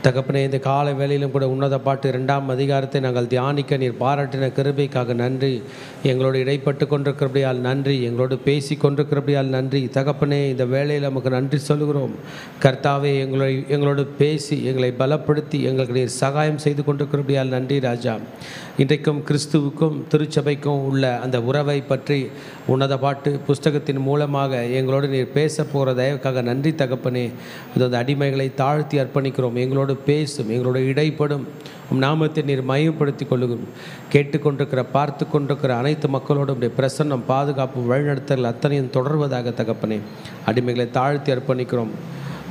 தகப்பனே, இந்த காலை வேளையிலும் கூட உன்னத பாட்டு 2ஆம் அதிகாரத்தை நாங்கள் தியானிக்க நீர் பாராட்டின கிருபைக்காக நன்றி. எங்களோடு இடைப்பட்டு கொண்டிருக்கிறபடியால் நன்றி, எங்களோடு பேசி கொண்டிருக்கிறபடியால் நன்றி. தகப்பனே, இந்த வேளையில் நமக்கு நன்றி சொல்கிறோம். கர்த்தாவே, எங்களோடு பேசி எங்களை பலப்படுத்தி எங்களுக்கு நீர் சகாயம் செய்து கொண்டிருக்கிறபடியால் நன்றி ராஜா. இன்றைக்கும் கிறிஸ்துவுக்கும் திருச்சபைக்கும் உள்ள அந்த உறவை பற்றி உன்னத பாட்டு புஸ்தகத்தின் மூலமாக எங்களோடு நீர் பேச போகிற தயவுக்காக நன்றி தகப்பனே. அந்த அடிமைகளை தாழ்த்தி அர்ப்பணிக்கிறோம். எங்களோடு பேசும், எங்களோட இடைப்படும் நாமத்தை நீர் மையப்படுத்தி கொள்ளுகிறோம். கேட்டுக்கொண்டிருக்கிற பார்த்து கொண்டிருக்கிற அனைத்து மக்களோடும் பிரசன்னம், பாதுகாப்பு, வழிநடத்தல் அத்தனையும் தொடர்வதாக தகப்பனே. அடிமைகளை தாழ்த்தி அர்ப்பணிக்கிறோம்.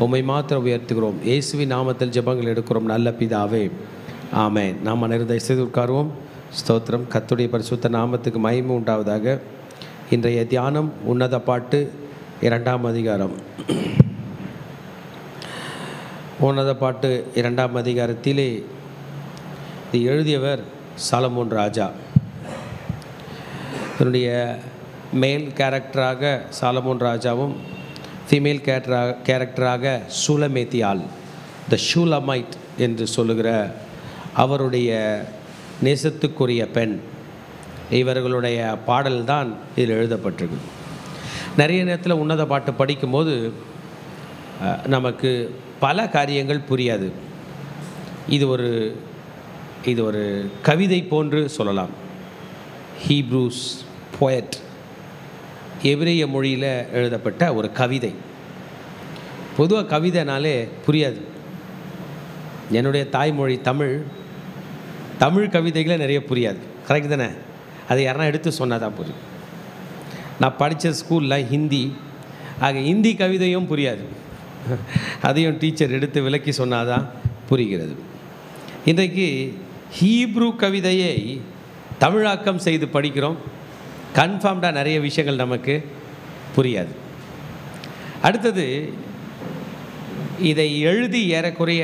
உம்மை மாத்திரம் உயர்த்துகிறோம். இயேசுவின் நாமத்தில் ஜெபங்கள் எடுக்கிறோம் நல்ல பிதாவே, ஆமென். நாம் அனைவரும் செய்து உட்காருவோம். ஸ்தோத்திரம். கர்த்தருடைய பரிசுத்த நாமத்துக்கு மகிமை உண்டாவதாக. இன்றைய தியானம் உன்னத பாட்டு 2ஆம் அதிகாரம். உன்னத பாட்டு 2ஆம் அதிகாரத்திலே இது எழுதியவர் சாலமோன் ராஜா. இதனுடைய மேல் கேரக்டராக சாலமோன் ராஜாவும், ஃபீமேல் கேரக்டராக சூலமேத்தியால், த ஷூலமைட் என்று சொல்லுகிற அவருடைய நேசத்துக்குரிய பெண், இவர்களுடைய பாடல்தான் இதில் எழுதப்பட்டிருக்கு. நிறைய நேரத்தில் உன்னத பாட்டு படிக்கும்போது நமக்கு பல காரியங்கள் புரியாது. இது ஒரு கவிதை போன்று சொல்லலாம். ஹீப்ரூஸ் போயட், எபிரேய மொழியில் எழுதப்பட்ட ஒரு கவிதை. பொதுவாக கவிதைனாலே புரியாது. என்னுடைய தாய்மொழி தமிழ் கவிதைகளே நிறைய புரியாது. கரெக்ட் தானே? அதை யாருன்னா எடுத்து சொன்னால் தான் புரியும். நான் படித்த ஸ்கூலில் ஹிந்தி, ஆக ஹிந்தி கவிதையும் புரியாது. அதையும் டீச்சர் எடுத்து விளக்கி சொன்னால் தான் புரிகிறது. இன்றைக்கு ஹீப்ரூ கவிதையை தமிழாக்கம் செய்து படிக்கிறோம். கன்ஃபார்ம்டாக நிறைய விஷயங்கள் நமக்கு புரியாது. அடுத்தது, இதை எழுதி ஏறக்குறைய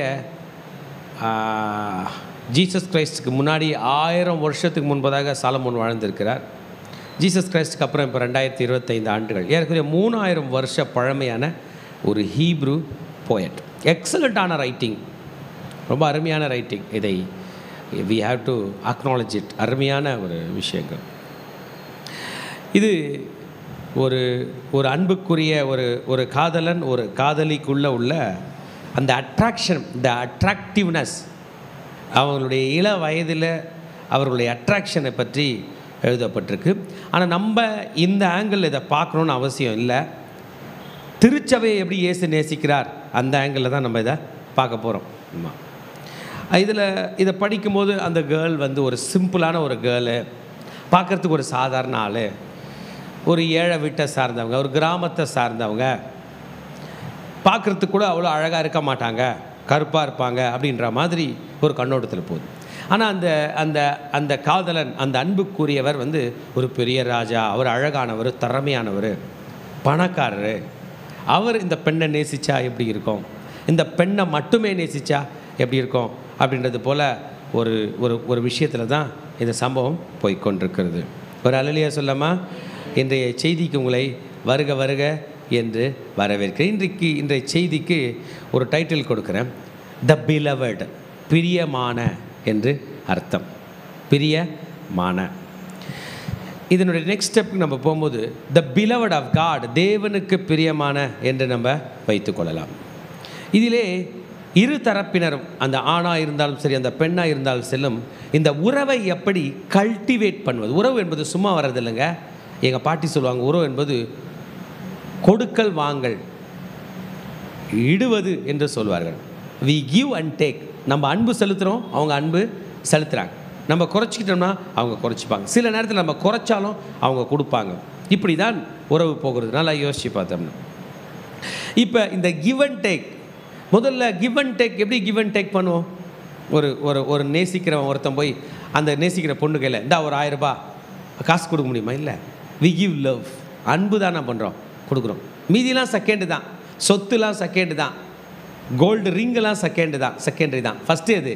ஜீசஸ் கிரைஸ்டுக்கு முன்னாடி 1000 வருஷத்துக்கு முன்பதாக சாலமோன் வாழ்ந்திருக்கிறார். ஜீசஸ் கிரைஸ்டுக்கு அப்புறம் இப்போ 2025 ஆண்டுகள், ஏறக்குறைய 3000 வருஷ பழமையான ஒரு ஹீப்ரூ போயட். எக்ஸலண்ட்டான ரைட்டிங், ரொம்ப அருமையான ரைட்டிங். இதை we have to acknowledge it. அருமையான ஒரு விஷயங்கள். இது ஒரு அன்புக்குரிய ஒரு காதலன், ஒரு காதலிக்குள்ளே உள்ள அந்த அட்ராக்ஷன், த அட்ராக்டிவ்னஸ், அவங்களுடைய இள வயதில் அவர்களுடைய அட்ராக்ஷனை பற்றி எழுதப்பட்டிருக்கு. ஆனால் நம்ம இந்த ஆங்கிள் இதை பார்க்கணுன்னு அவசியம் இல்லை. திருச்சபையை எப்படி இயேசு நேசிக்கிறார் அந்த ஆங்கிளில் தான் நம்ம இதை பார்க்க போகிறோம். ஆமாம். இதை படிக்கும்போது அந்த கேர்ள் ஒரு சிம்பிளான ஒரு கேர்ளு, பார்க்குறதுக்கு ஒரு சாதாரண ஆள், ஒரு ஏழை வீட்டை சார்ந்தவங்க, ஒரு கிராமத்தை சார்ந்தவங்க, பார்க்குறதுக்கு கூட அவ்வளோ அழகாக இருக்க மாட்டாங்க, கருப்பாக இருப்பாங்க அப்படின்ற மாதிரி ஒரு கண்ணோட்டத்தில் போகுது. ஆனால் அந்த காதலன், அந்த அன்புக்குரியவர் ஒரு பெரிய ராஜா, அவர் அழகானவர், திறமையானவர், பணக்காரர். அவர் இந்த பெண்ணை நேசித்தா எப்படி இருக்கும், இந்த பெண்ணை மட்டுமே நேசித்தா எப்படி இருக்கும் அப்படின்றது போல் ஒரு விஷயத்தில் தான் இந்த சம்பவம் போய்கொண்டிருக்கிறது. ஒரு அல்லேலூயா சொல்லாமா? இன்றைய செய்திக்கு உங்களை வருக வருக என்று வரவேற்கிறேன். இன்றைய செய்திக்கு ஒரு டைட்டில் கொடுக்குறேன், த பிலவட், பிரியமான என்று அர்த்தம். பிரியமான. இதனுடைய நெக்ஸ்ட் ஸ்டெப்புக்கு நம்ம போகும்போது த பிலவட் ஆஃப் காட், தேவனுக்கு பிரியமான என்று நம்ம வைத்துக்கொள்ளலாம். இதிலே இரு தரப்பினரும், அந்த ஆணாக இருந்தாலும் சரி, அந்த பெண்ணாக இருந்தாலும் செல்லும், இந்த உறவை எப்படி கல்டிவேட் பண்ணுவது. உறவு என்பது சும்மா வர்றதில்லைங்க. எங்கள் பாட்டி சொல்லுவாங்க, உறவு என்பது கொடுக்கல் வாங்கல், இடுவது என்று சொல்வார்கள். We give and take. நம்ம அன்பு செலுத்துகிறோம், அவங்க அன்பு செலுத்துகிறாங்க. நம்ம குறைச்சிக்கிட்டோம்னா அவங்க குறைச்சிப்பாங்க. சில நேரத்தில் நம்ம குறைச்சாலும் அவங்க கொடுப்பாங்க. இப்படி தான் உறவு போகிறது. நல்லா யோசித்து பார்த்தோம்னா, இப்போ இந்த கிவ் அண்ட் டேக், முதல்ல கிவ் அண்ட் டேக் எப்படி கிவ் அண்ட் டேக் பண்ணுவோம்? ஒரு நேசிக்கிறவன் ஒருத்தன் போய் அந்த நேசிக்கிற பொண்ணு கையில் இந்த ஒரு 1000 ரூபாய் காசு கொடுக்க முடியுமா? இல்லை. வி கிவ் லவ், அன்பு தான் நான் பண்ணுறோம், கொடுக்குறோம். மீதிலாம் செகண்டு தான், சொத்துலாம் செகண்டு தான், கோல்டு ரிங்கெல்லாம் செகண்டரி தான். ஃபஸ்ட்டு எது?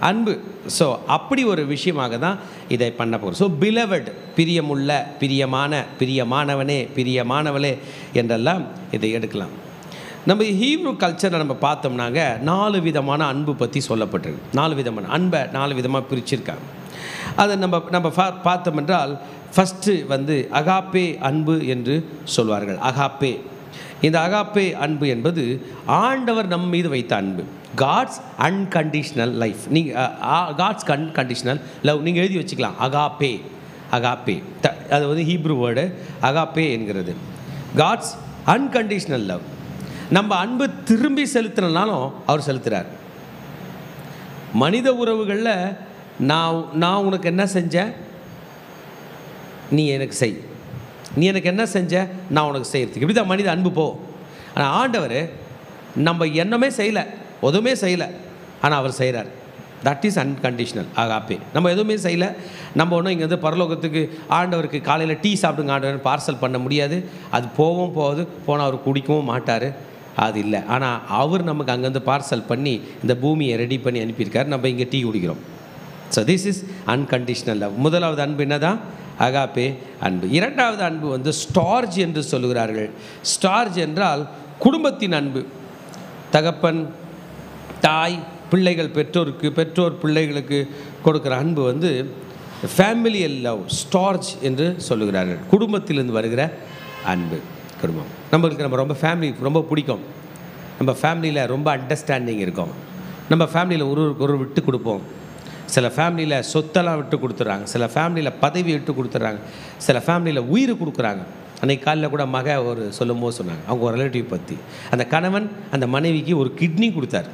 அன்பு. ஸோ அப்படி ஒரு விஷயமாக தான் இதை பண்ண போகிறோம். ஸோ பிலவட், பிரியமுள்ள, பிரியமான, பிரியமானவனே, பிரியமானவளே என்றெல்லாம் இதை எடுக்கலாம். நம்ம ஹீப்ரு கல்ச்சரில் நம்ம பார்த்தோம்னாங்க 4 விதமான அன்பு பற்றி சொல்லப்பட்டிருக்கு. 4 விதமான அன்பை 4 விதமாக பிரிச்சிருக்காங்க. அதை நம்ம பார்த்தோம் என்றால் ஃபஸ்ட்டு வந்து அகாப்பே அன்பு என்று சொல்வார்கள். அகாப்பே, இந்த அகாப்பே அன்பு என்பது ஆண்டவர் நம் மீது வைத்த அன்பு. காட்ஸ் அன்கண்டிஷ்னல் லைஃப், நீங்கள் காட்ஸ் அன்கண்டிஷ்னல் லவ் நீங்கள் எழுதி வச்சுக்கலாம். அகாப்பே, அகாப்பே அது வந்து ஹீப்ரு வேர்டு. அகாப்பே என்கிறது காட்ஸ் அன்கண்டிஷ்னல் லவ். நம்ம அன்பு திரும்பி செலுத்தினாலும் அவர் செலுத்துகிறார். மனித உறவுகளில் நான் உனக்கு என்ன செஞ்சேன், நீ எனக்கு செய், நீ எனக்கு என்ன செஞ்ச, நான் உனக்கு செய்கிறதுக்கு, இப்படி தான் மனித அன்பு போ. ஆனால் ஆண்டவர் நம்ம என்னமே செய்யலை, எதுவுமே செய்யலை, ஆனால் அவர் செய்கிறார். That is unconditional agape. நம்ம எதுவுமே செய்யலை, நம்ம ஒன்றும் இங்கே வந்து பரலோகத்துக்கு ஆண்டவருக்கு காலையில் டீ சாப்பிடுங்க ஆண்டவர் பார்சல் பண்ண முடியாது. அது போகாது, போனால் அவர் குடிக்கவும் மாட்டார், அது இல்லை. ஆனால் அவர் நமக்கு அங்கேருந்து பார்சல் பண்ணி இந்த பூமியை ரெடி பண்ணி அனுப்பியிருக்கார். நம்ம இங்கே டீ குடிக்கிறோம். So this is unconditional love. முதலாவது அன்பு என்ன தான்? அகாப்பே அன்பு. இரண்டாவது அன்பு வந்து ஸ்டார்ஜ் என்று சொல்லுகிறார்கள். ஸ்டார்ஜ் என்றால் குடும்பத்தின் அன்பு. தகப்பன், தாய், பிள்ளைகள் பெற்றோருக்கு, பெற்றோர் பிள்ளைகளுக்கு கொடுக்குற அன்பு வந்து ஃபேமிலியல் லவ், ஸ்டார்ஜ் என்று சொல்லுகிறார்கள். குடும்பத்திலிருந்து வருகிற அன்பு. குடும்பம் நம்மளுக்கு நம்ம ரொம்ப பிடிக்கும். நம்ம ஃபேமிலியில் ரொம்ப அண்டர்ஸ்டாண்டிங் இருக்கும். நம்ம ஃபேமிலியில் ஒரு விட்டு கொடுப்போம். சில ஃபேமிலியில் சொத்தெல்லாம் விட்டு கொடுத்துட்றாங்க, சில ஃபேமிலியில் பதவி விட்டு கொடுத்துட்றாங்க, சில ஃபேமிலியில் உயிர் கொடுக்குறாங்க. அன்றைக்கி காலையில் கூட ஒரு சொல்லும்போது சொன்னாங்க, அவங்க ஒரு ரிலேட்டிவ் பற்றி, அந்த கணவன் அந்த மனைவிக்கு ஒரு கிட்னி கொடுத்தார்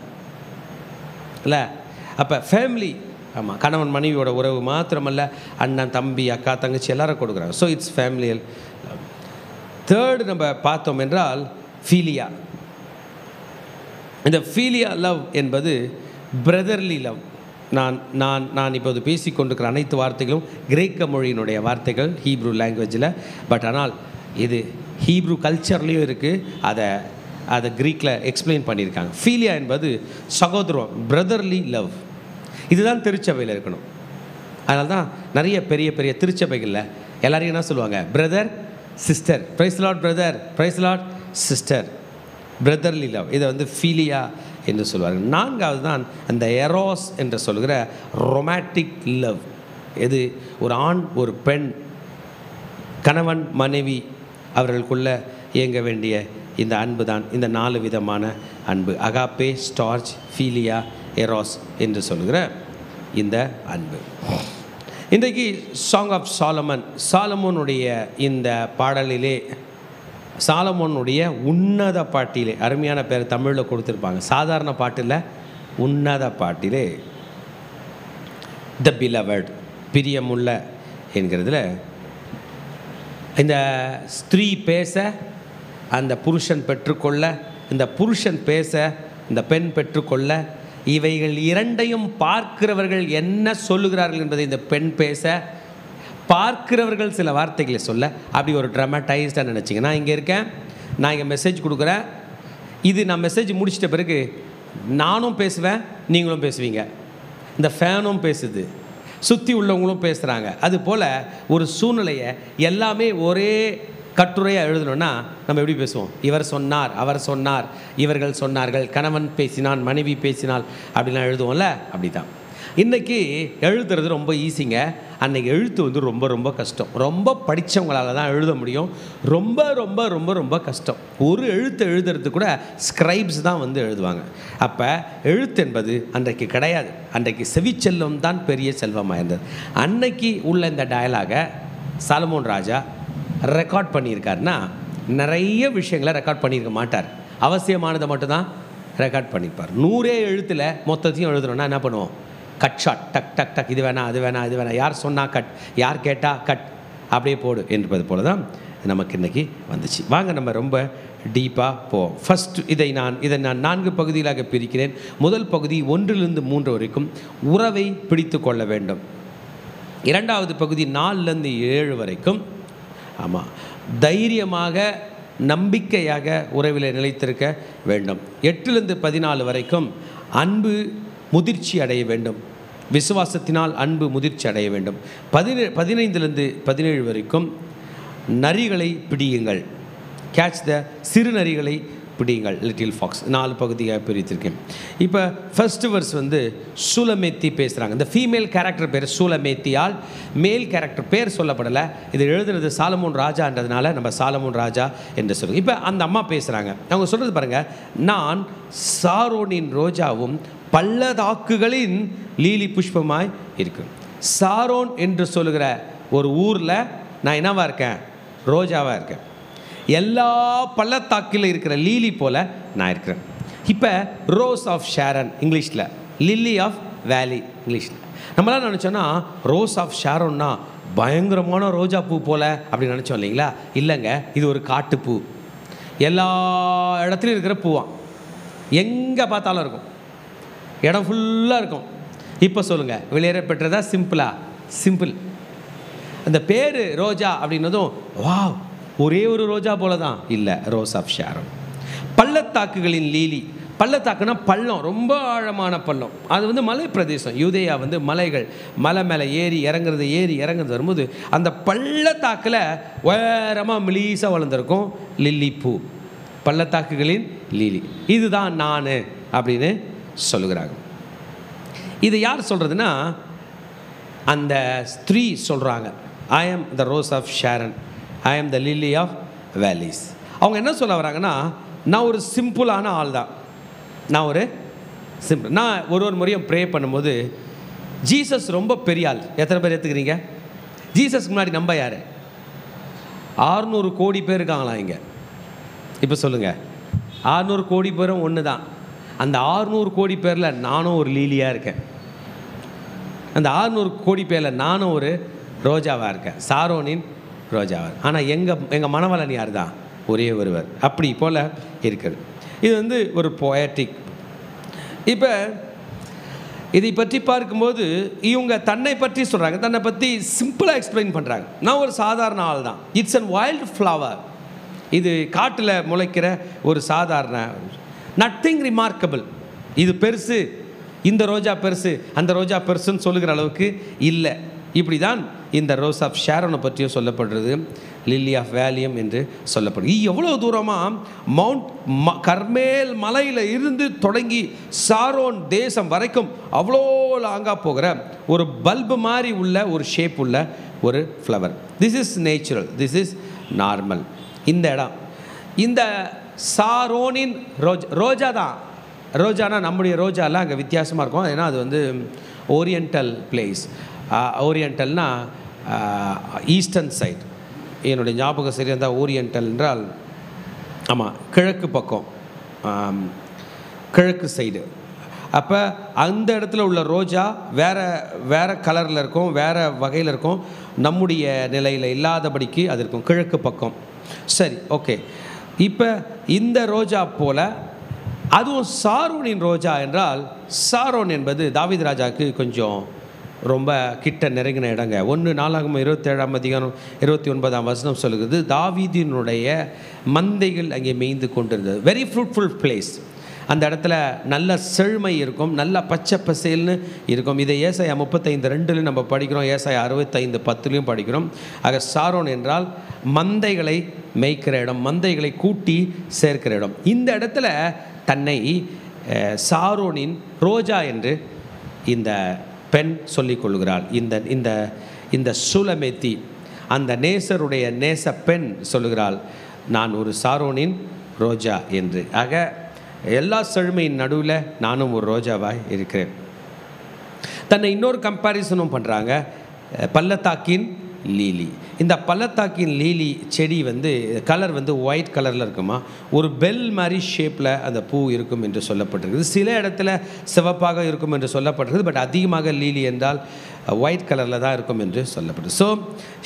இல்லை. அப்போ ஃபேமிலி, ஆமாம், கணவன் மனைவியோட உறவு மாத்திரமல்ல, அண்ணன் தம்பி அக்கா தங்கச்சி எல்லாரும் கொடுக்குறாங்க. So it's familial. தேர்டு நம்ம பார்த்தோம் என்றால் ஃபீலியா. இந்த ஃபீலியா லவ் என்பது பிரதர்லி லவ். நான் இப்போது பேசிக்கொண்டிருக்கிற அனைத்து வார்த்தைகளும் கிரேக்க மொழியினுடைய வார்த்தைகள், ஹீப்ரு லாங்குவேஜில். பட் ஆனால் இது ஹீப்ரு கல்ச்சர்லேயும் இருக்குது. அதை க்ரீக்கில் எக்ஸ்பிளைன் பண்ணியிருக்காங்க. ஃபீலியா என்பது சகோதரம், பிரதர்லி லவ். இதுதான் திருச்சபையில் இருக்கணும். அதனால தான் நிறைய பெரிய பெரிய திருச்சபைகளில் எல்லாரையும் என்ன சொல்லுவாங்க? Brother sister, praise lord brother, praise lord sister, brotherly love. இதை வந்து ஃபீலியா என்று சொல்வார்கள். நான்காவது தான் அந்த எரோஸ் என்று சொல்கிற ரொமான்டிக் லவ். இது ஒரு ஆண் ஒரு பெண், கணவன் மனைவி அவர்களுக்குள்ள இயங்க வேண்டிய இந்த அன்பு தான் இந்த 4 விதமான அன்பு. அகாப்பே, ஸ்டார்ஜ், ஃபீலியா, எரோஸ் என்று சொல்கிற இந்த அன்பு. இன்றைக்கு சாங் ஆஃப் சாலமன், சாலமோனுடைய இந்த பாடலிலே, சாலமோனுடைய உன்னத பாட்டிலே, அருமையான பேர் தமிழில் கொடுத்துருப்பாங்க, சாதாரண பாட்டில் உன்னத பாட்டிலே த பிலவட், பிரியமுள்ள என்கிறதுல இந்த ஸ்திரீ பேச அந்த புருஷன் பெற்றுக்கொள்ள, இந்த புருஷன் பேச இந்த பெண் பெற்றுக்கொள்ள, இவைகள் இரண்டையும் பார்க்கிறவர்கள் என்ன சொல்லுகிறார்கள் என்பதை இந்த பெண் பேச, பார்க்கிறவர்கள் சில வார்த்தைகளை சொல்ல, அப்படி ஒரு ட்ராமடைஸ்டாக நினச்சிங்கன்னா, இங்கே இருக்கேன், நான் இங்கே மெசேஜ் கொடுக்குறேன், இது நான் மெசேஜ் முடிச்சிட்ட பிறகு நானும் பேசுவேன், நீங்களும் பேசுவீங்க, இந்த ஃபேனும் பேசுது, சுற்றி உள்ளவங்களும் பேசுகிறாங்க. அதுபோல் ஒரு சூழ்நிலையை எல்லாமே ஒரே கட்டுரையாக எழுதணுன்னா நம்ம எப்படி பேசுவோம்? இவர் சொன்னார், அவர் சொன்னார், இவர்கள் சொன்னார்கள், கணவன் பேசினான், மனைவி பேசினாள், அப்படிலாம் எழுதுவோம்ல. அப்படி தான் இன்றைக்கி எழுதுறது ரொம்ப ஈஸிங்க. அன்றைக்கி எழுத்து வந்து ரொம்ப ரொம்ப கஷ்டம். ரொம்ப படித்தவங்களால் தான் எழுத முடியும். ரொம்ப ரொம்ப ரொம்ப ரொம்ப கஷ்டம். ஒரு எழுத்து எழுதுறது கூட ஸ்கிரைப்ஸ் தான் வந்து எழுதுவாங்க. அப்போ எழுத்து என்பது அன்றைக்கு கிடையாது. அன்றைக்கு செவிச்செல்வம் தான் பெரிய செல்வமாக இருந்தது. அன்னைக்கு உள்ள இந்த டயலாகை சாலமோன் ராஜா ரெக்கார்ட் பண்ணியிருக்காருன்னா, நிறைய விஷயங்களை ரெக்கார்ட் பண்ணியிருக்க மாட்டார். அவசியமானதை மட்டும்தான் ரெக்கார்ட் பண்ணியிருப்பார். 100 எழுத்தில் மொத்தத்தையும் எழுதுறோன்னா என்ன பண்ணுவோம்? கட் ஷாட், டக் டக் டக், இது வேணாம் அது வேணாம் இது வேணாம், யார் சொன்னால் கட், யார் கேட்டால் கட், அப்படியே போடு என்பது போல தான் நமக்கு இன்றைக்கி வந்துச்சு. வாங்க நம்ம ரொம்ப டீப்பாக போவோம். ஃபஸ்ட் இதை நான் 4 பகுதிகளாக பிரிக்கிறேன். முதல் பகுதி 1லிருந்து 3 வரைக்கும் உறவை பிடித்து கொள்ள வேண்டும். இரண்டாவது பகுதி 4லிருந்து 7 வரைக்கும், ஆமாம், தைரியமாக நம்பிக்கையாக உறவில் நிலைத்திருக்க வேண்டும். 8லிருந்து 14 வரைக்கும் அன்பு முதிர்ச்சி அடைய வேண்டும், விசுவாசத்தினால் அன்பு முதிர்ச்சி அடைய வேண்டும். 15லிருந்து 17 வரைக்கும் நரிகளை பிடியுங்கள், கேட்ச் த, சிறு நரிகளை பிடிங்கள், லிட்டில் ஃபாக்ஸ். 4 பகுதியாக பிரித்திருக்கேன். இப்போ ஃபர்ஸ்ட் வெர்ஸ் வந்து சூலமேத்தி பேசுகிறாங்க. இந்த ஃபீமேல் கேரக்டர் பேர் சூலமேத்தியால், மேல் கேரக்டர் பேர் சொல்லப்படலை. இது எழுதுறது சாலமோன் ராஜான்றதுனால நம்ம சாலமோன் ராஜா என்று சொல்லுவோம். இப்போ அந்த அம்மா பேசுகிறாங்க. அவங்க சொல்கிறது பாருங்கள், நான் சாரோனின் ரோஜாவும் பள்ளத்தாக்குகளின் லீலி புஷ்பமாய் இருக்கேன். சாரோன் என்று சொல்லுகிற ஒரு ஊரில் நான் என்னவாக இருக்கேன்? ரோஜாவாக இருக்கேன். எல்லா பள்ளத்தாக்கில் இருக்கிற லீலி போல் நான் இருக்கிறேன். இப்போ ரோஸ் ஆஃப் ஷாரன் இங்கிலீஷில், லில்லி ஆஃப் வேலி இங்கிலீஷில். நம்மளாம் நினச்சோன்னா ரோஸ் ஆஃப் ஷாரோன்னா பயங்கரமான ரோஜா பூ போல் அப்படி நினச்சோம் இல்லைங்களா? இல்லைங்க, இது ஒரு காட்டுப்பூ. எல்லா இடத்துலையும் இருக்கிற பூவான், எங்கே பார்த்தாலும் இருக்கும், இடம் ஃபுல்லாக இருக்கும். இப்போ சொல்லுங்கள், வெளியேற பெற்றதா சிம்பிளா? சிம்பிள். அந்த பேர் ரோஜா அப்படின்னதும் வா ஒரே ஒரு ரோஜா போல தான் இல்லை, ரோஸ் ஆஃப் ஷாரோன். பள்ளத்தாக்குகளின் லீலி. பள்ளத்தாக்குனா பள்ளம், ரொம்ப ஆழமான பள்ளம். அது வந்து மலை பிரதேசம். யூதேயா வந்து மலைகள், மலை மேலே ஏறி இறங்குறது வரும்போது அந்த பள்ளத்தாக்கில் உயரமாக மெலிசாக வளர்ந்துருக்கும் லில்லி பூ. பள்ளத்தாக்குகளின் லீலி, இதுதான் நான் அப்படின்னு சொல்லுகிறாங்க. இது யார் சொல்கிறதுனா அந்த ஸ்திரீ சொல்கிறாங்க, ஐ ஆம் த ரோஸ் ஆஃப் ஷாரன், ஐ ஆம் த லில்லி ஆஃப் வேலிஸ். அவங்க என்ன சொல்ல வராங்கன்னா, நான் ஒரு சிம்பிளான ஆள் தான், நான் ஒரு சிம்பிள். நான் ஒரு முறையும் ப்ரே பண்ணும்போது ஜீசஸ் ரொம்ப பெரிய ஆள். எத்தனை பேர் ஏற்றுக்கிறீங்க? ஜீசஸ்க்கு முன்னாடி நம்ம யார்? 600 கோடி பேர் இருக்காங்களாம் இங்கே. இப்போ சொல்லுங்கள், 600 கோடி பேரும் ஒன்று தான். அந்த 600 கோடி பேரில் நானும் ஒரு லீலியாக இருக்கேன். அந்த 600 கோடி பேரில் நானும் ஒரு ரோஜாவாக இருக்கேன், சாரோனின் ரோஜாவாக. ஆனால் எங்கள் மணவளன் யார் தான்? ஒரே ஒருவர். அப்படி போல் இருக்குது. இது வந்து ஒரு பொயட்டிக். இப்போ இதை பற்றி பார்க்கும்போது இவங்க தன்னை பற்றி சொல்கிறாங்க, தன்னை பற்றி சிம்பிளாக எக்ஸ்பிளைன் பண்ணுறாங்க. நான் ஒரு சாதாரண ஆள் தான். It's an wild flower. இது காட்டில் முளைக்கிற ஒரு சாதாரண, நத்திங் ரிமார்க்கபிள். இது பெருசு, இந்த ரோஜா பெருசு, அந்த ரோஜா பெருசுன்னு சொல்லுகிற அளவுக்கு இல்லை. இப்படி தான் இந்த ரோஸ் ஆஃப் ஷாரோனை பற்றியும் சொல்லப்படுறது, லில்லி ஆஃப் வேலியம் என்று சொல்லப்படுது. எவ்வளோ தூரமாக மவுண்ட் கர்மேல் மலையில் இருந்து தொடங்கி சாரோன் தேசம் வரைக்கும் அவ்வளோ லாங்காக போகிற ஒரு பல்பு மாதிரி உள்ள ஒரு ஷேப் உள்ள ஒரு flower. This is natural, this is normal. இந்த இடம், இந்த சாரோனின் ரோஜா தான். ரோஜானா நம்முடைய ரோஜாலாம் அங்கே வித்தியாசமாக இருக்கும். ஏன்னா அது வந்து ஓரியண்டல் பிளேஸ். ஓரியண்டல்னா ஈஸ்டர்ன் சைட். என்னுடைய ஞாபகம் சரியாக இருந்தால் ஓரியண்டல் என்றால் ஆமாம் கிழக்கு பக்கம், கிழக்கு சைடு. அப்போ அந்த இடத்துல உள்ள ரோஜா வேறு கலரில் இருக்கும், வேறு வகையில் இருக்கும். நம்முடைய நிலையில் இல்லாதபடிக்கு அது இருக்கும் கிழக்கு பக்கம். சரி, ஓகே. இப்போ இந்த ரோஜா போல் அதுவும் சாரோனின் ரோஜா என்றால், சாரோன் என்பது தாவீது ராஜாவுக்கு கொஞ்சம் ரொம்ப கிட்ட நெருங்கின இடங்க. 1 நாளாகமம் 27ஆம் அதிகாரம் 29ஆம் வசனம் சொல்லுகிறது, தாவீதினுடைய மந்தைகள் அங்கே மேய்ந்து கொண்டிருந்தது. Very fruitful place. அந்த இடத்துல நல்ல செழுமை இருக்கும், நல்ல பச்சை பசேல்னு இருக்கும். இதை ஏசாயா 35:2 நம்ம படிக்கிறோம், ஏசாயா 65:10 படிக்கிறோம். ஆக சாரோன் என்றால் மந்தைகளை மேய்க்கிற இடம், மந்தைகளை கூட்டி சேர்க்கிற இடம். இந்த இடத்துல தன்னை சாரோனின் ரோஜா என்று இந்த பெண் சொல்லிக் கொள்கிறாள். இந்த சூலமேத்தி, அந்த நேசருடைய நேச பெண் சொல்லுகிறாள், நான் ஒரு சாரோனின் ரோஜா என்று. ஆக எல்லா செழுமையின் நடுவில் நானும் ஒரு ரோஜாவாய் இருக்கிறேன். தன்னை இன்னொரு கம்பேரிசனும் பண்ணுறாங்க, பள்ளத்தாக்கின் லீலி. இந்த பள்ளத்தாக்கின் லீலி செடி வந்து கலர் வந்து ஒயிட் கலரில் இருக்குமா, ஒரு பெல் மாதிரி ஷேப்பில் அந்த பூ இருக்கும் என்று சொல்லப்பட்டிருக்குது. சில இடத்துல சிவப்பாக இருக்கும் என்று சொல்லப்பட்டிருக்குது. பட் அதிகமாக லீலி என்றால் ஒயிட் கலரில் தான் இருக்கும் என்று சொல்லப்பட்டது. So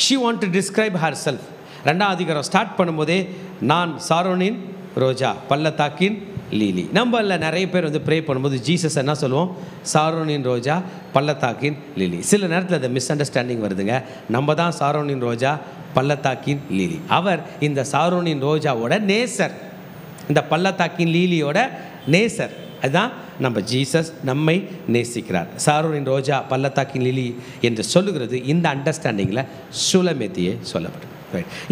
she want to describe her self. 2ஆம் அதிகாரம் ஸ்டார்ட் பண்ணும்போதே நான் சாரோனின் ரோஜா, பள்ளத்தாக்கின் லீலி. நம்மள நிறைய பேர் வந்து ப்ரே பண்ணும்போது ஜீசஸ் என்ன சொல்லுவோம், சாரோனின் ரோஜா, பள்ளத்தாக்கின் லீலி. சில நேரத்தில் அது மிஸ் அண்டர்ஸ்டாண்டிங் வருதுங்க. நம்ம தான் சாரோனின் ரோஜா, பள்ளத்தாக்கின் லீலி. அவர் இந்த சாரோனின் ரோஜாவோட நேசர், இந்த பள்ளத்தாக்கின் லீலியோட நேசர். அதுதான் நம்ம ஜீசஸ் நம்மை நேசிக்கிறார். சாரோனின் ரோஜா, பள்ளத்தாக்கின் லீலி என்று சொல்லுகிறது இந்த அண்டர்ஸ்டாண்டிங்கில் சூலமேத்தியே சொல்லப்படும்.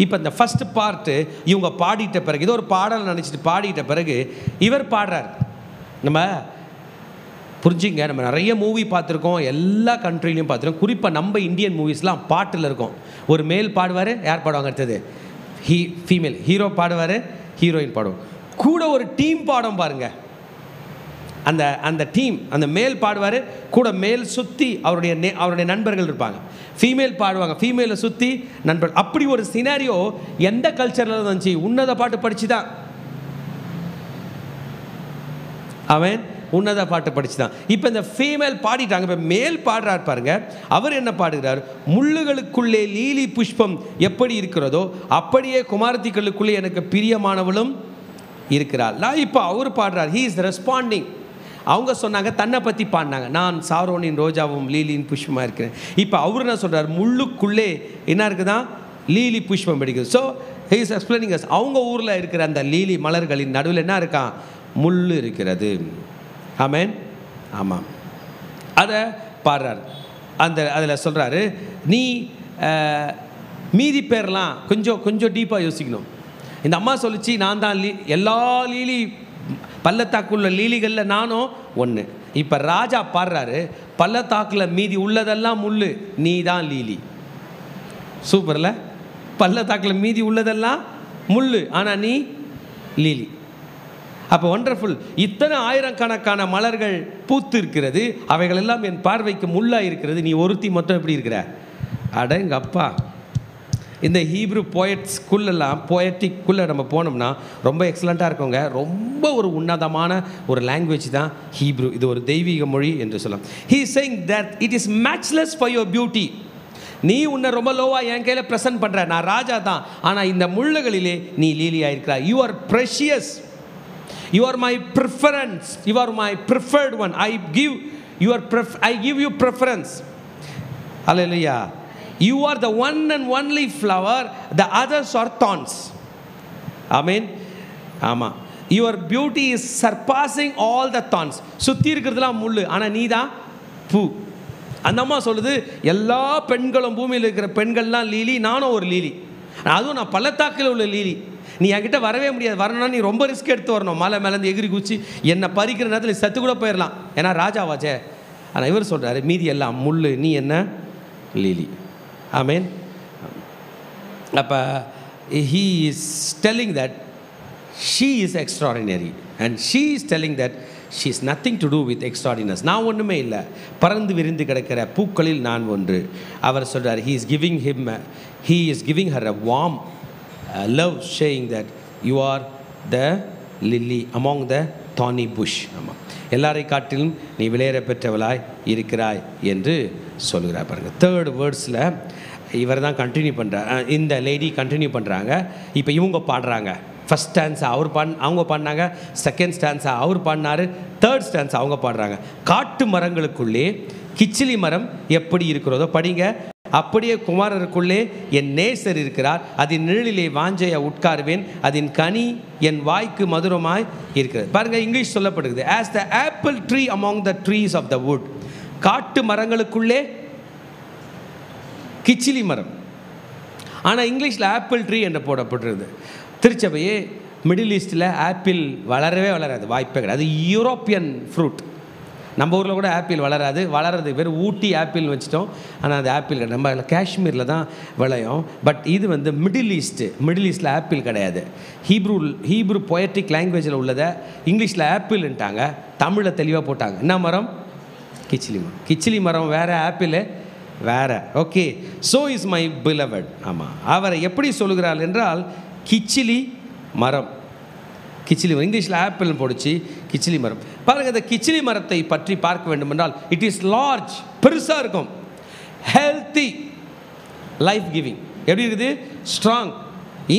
இப்போ இந்த ஃபஸ்ட் பார்ட்டு இவங்க பாடிட்ட பிறகு, ஏதோ ஒரு பாடல் நினச்சிட்டு பாடிட்ட பிறகு இவர் பாடுறார். நம்ம புரிஞ்சுங்க, நம்ம நிறைய மூவி பார்த்துருக்கோம், எல்லா கண்ட்ரிலையும் பார்த்துருக்கோம். குறிப்பாக நம்ம இந்தியன் மூவிஸ்லாம் பாட்டில் இருக்கும். ஒரு மேல் பாடுவார், யார் பாடுவாங்க அடுத்தது? ஃபீமேல் ஹீரோ பாடுவார், ஹீரோயின் பாடுவோம். கூட ஒரு டீம் பாடம் பாருங்கள். அந்த டீம், அந்த மேல் பாடுவார், கூட மேல் சுற்றி அவருடைய நண்பர்கள் இருப்பாங்க. ஃபீமேல் பாடுவாங்க, ஃபீமேலை சுற்றி நண்பர்கள். அப்படி ஒரு சினாரியோ எந்த கல்ச்சரில் இருந்துச்சு? உன்னத பாட்டு படித்து தான் அவன் உன்னத பாட்டு படிச்சு தான். இப்போ இந்த ஃபீமேல் பாடிட்டாங்க, இப்போ மேல் பாடுறார் பாருங்க. அவர் என்ன பாடுகிறார்? முள்ளுகளுக்குள்ளே லீலி புஷ்பம் எப்படி இருக்கிறதோ அப்படியே குமாரத்திகளுக்குள்ளே எனக்கு பிரியமானவளும் இருக்கிறாள். இப்போ அவர் பாடுறார், ஹீ இஸ் ரெஸ்பாண்டிங். அவங்க சொன்னாங்க, தன்னை பற்றி பாடினாங்க, நான் சாரோனின் ரோஜாவும் லீலியின் புஷ்பமாக இருக்கிறேன். இப்போ அவர் என்ன சொல்கிறார்? முள்ளுக்குள்ளே என்ன இருக்குதான்? லீலி புஷ்பம் பிடிக்குது. So he is explaining us. அவங்க ஊரில் இருக்கிற அந்த லீலி மலர்களின் நடுவில் என்ன இருக்கான்? முள் இருக்கிறது. ஆமென். ஆமாம், அதை பாடுறார். அதில் சொல்கிறாரு, நீ மீதி பேர்லாம் கொஞ்சம் டீப்பாக யோசிக்கணும். இந்த அம்மா சொல்லிச்சு, நான் தான் எல்லா லீலி பள்ளத்தாக்குள்ள லீலிகளில் நானும் ஒன்று. இப்போ ராஜா பாடுறாரு, பள்ளத்தாக்கில் மீதி உள்ளதெல்லாம் முள், நீ தான் லீலி. சூப்பரில், பள்ளத்தாக்கில் மீதி உள்ளதெல்லாம் முள், ஆனால் நீ லீலி. அப்போ ஒண்டர்ஃபுல். இத்தனை ஆயிரக்கணக்கான மலர்கள் பூத்து இருக்கிறது, அவைகள் எல்லாம் என் பார்வைக்கு முள்ளாக இருக்கிறது, நீ ஒருத்தி மட்டும் எப்படி இருக்கிற? அடங்கப்பா. இந்த ஹீப்ரு போயட்ஸ்குள்ளெல்லாம், போயட்டிக்குள்ளே நம்ம போனோம்னா ரொம்ப எக்ஸலண்ட்டாக இருக்குங்க. ரொம்ப ஒரு உன்னதமான ஒரு லாங்குவேஜ் தான் ஹீப்ரு. இது ஒரு தெய்வீக மொழி என்று சொல்லலாம். He is saying that it is matchless for your beauty. நீ உன்னை ரொம்ப லோவாக என் கையில் ப்ரெசென்ட் பண்ணுற, நான் ராஜா தான், ஆனால் இந்த முள்ளுகளிலே நீ லீலியாக இருக்கிறாய். You are precious, you are my preference, you are my preferred one, I give you preference. Hallelujah. You are the one and only flower, the others are thorns. Amen. ஆமாம், your beauty is surpassing all the thorns. சுற்றி இருக்கிறதுலாம் முள், ஆனால் நீ தான் பூ. அந்த அம்மா சொல்லுது, எல்லா பெண்களும், பூமியில் இருக்கிற பெண்கள்லாம் லீலி, நானும் ஒரு லீலி. அதுவும் நான் பள்ளத்தாக்கில் உள்ள லீலி. நீ என்கிட்ட வரவே முடியாது. வரணும்னா நீ ரொம்ப ரிஸ்க் எடுத்து வரணும். மலை மேலேருந்து எகிரி குச்சி என்னை பறிக்கிற நேரத்தில் நீ சத்து கூட போயிடலாம், ஏன்னா ராஜாவாச்சே. ஆனால் இவர் சொல்கிறாரு, மீதி எல்லாம் முள், நீ என்ன லீலி. ஆமேன். அப்போ he is telling that she is extraordinary and she is telling that she is nothing to do with extraordinariness. நான் ஒன்றுமே இல்லை, பறந்து விரிந்து கிடக்கிற பூக்களில் நான் ஒன்று. அவர் சொல்கிறார், he is giving her a warm love, saying that you are the lily among the thorny bush. ஆமாம், எல்லாரை காட்டிலும் நீ விளையாட பெற்றவளாய் இருக்கிறாய் என்று சொல்கிறார். பாருங்கள், தேர்ட் வேர்ட்ஸில் இவர் தான் கண்டினியூ பண்ணுறார், இந்த லேடி கண்டினியூ பண்ணுறாங்க. இப்போ இவங்க பாடுறாங்க. ஃபஸ்ட் ஸ்டான்ஸா அவங்க பாடினாங்க, செகண்ட் ஸ்டான்ஸா அவர் பாடினார், தேர்ட் ஸ்டான்ஸா அவங்க பாடுறாங்க. காட்டு மரங்களுக்குள்ளே கிச்சிலி மரம் எப்படி இருக்கிறதோ படிங்க, அப்படியே குமாரருக்குள்ளே என் நேசர் இருக்கிறார், அதன் நிழலிலே வாஞ்சையா உட்காருவேன், அதன் கனி என் வாய்க்கு மதுரமாய் இருக்கிறது. பாருங்கள், இங்கிலீஷ் சொல்லப்படுகிறது, as the apple tree among the trees of the wood. காட்டு மரங்களுக்குள்ளே கிச்சிலி மரம், ஆனால் இங்கிலீஷில் ஆப்பிள் ட்ரீ என்று போடப்பட்டிருது. திருச்சபையே மிடில் ஈஸ்டில் ஆப்பிள் வளரவே வளராது, வாய்ப்பே கிடையாது. அது யூரோப்பியன் ஃப்ரூட். நம்ம ஊரில் கூட ஆப்பிள் வளர்றது பேர் ஊட்டி ஆப்பிள்னு வச்சுட்டோம். ஆனால் அது ஆப்பிள் கிடையாது, நம்ம காஷ்மீரில் தான் விளையும். பட் இது வந்து மிடில் ஈஸ்டில் ஆப்பிள் கிடையாது. ஹீப்ரு பொயட்டிக் லாங்குவேஜில் உள்ளதை இங்கிலீஷில் ஆப்பிள்ன்ட்டாங்க, தமிழில் தெளிவாக போட்டாங்க. என்ன மரம்? கிச்சிலி மரம். கிச்சிலி மரம் வேறு, ஆப்பிள் வேறு. Okay, so is my beloved. ஆமாம், அவரை எப்படி சொல்லுகிறாள் என்றால் கிச்சிலி மரம். கிச்சிலி மரம் இங்கிலீஷில் ஆப்பிள் போடுச்சு, கிச்சிலி மரம். பாருங்கள், இந்த கிச்சிலி மரத்தை பற்றி பார்க்க வேண்டும் என்றால் இட் இஸ் லார்ஜ், பெருசாக இருக்கும், ஹெல்த்தி, லைஃப் கிவிங். எப்படி இருக்குது? ஸ்ட்ராங்.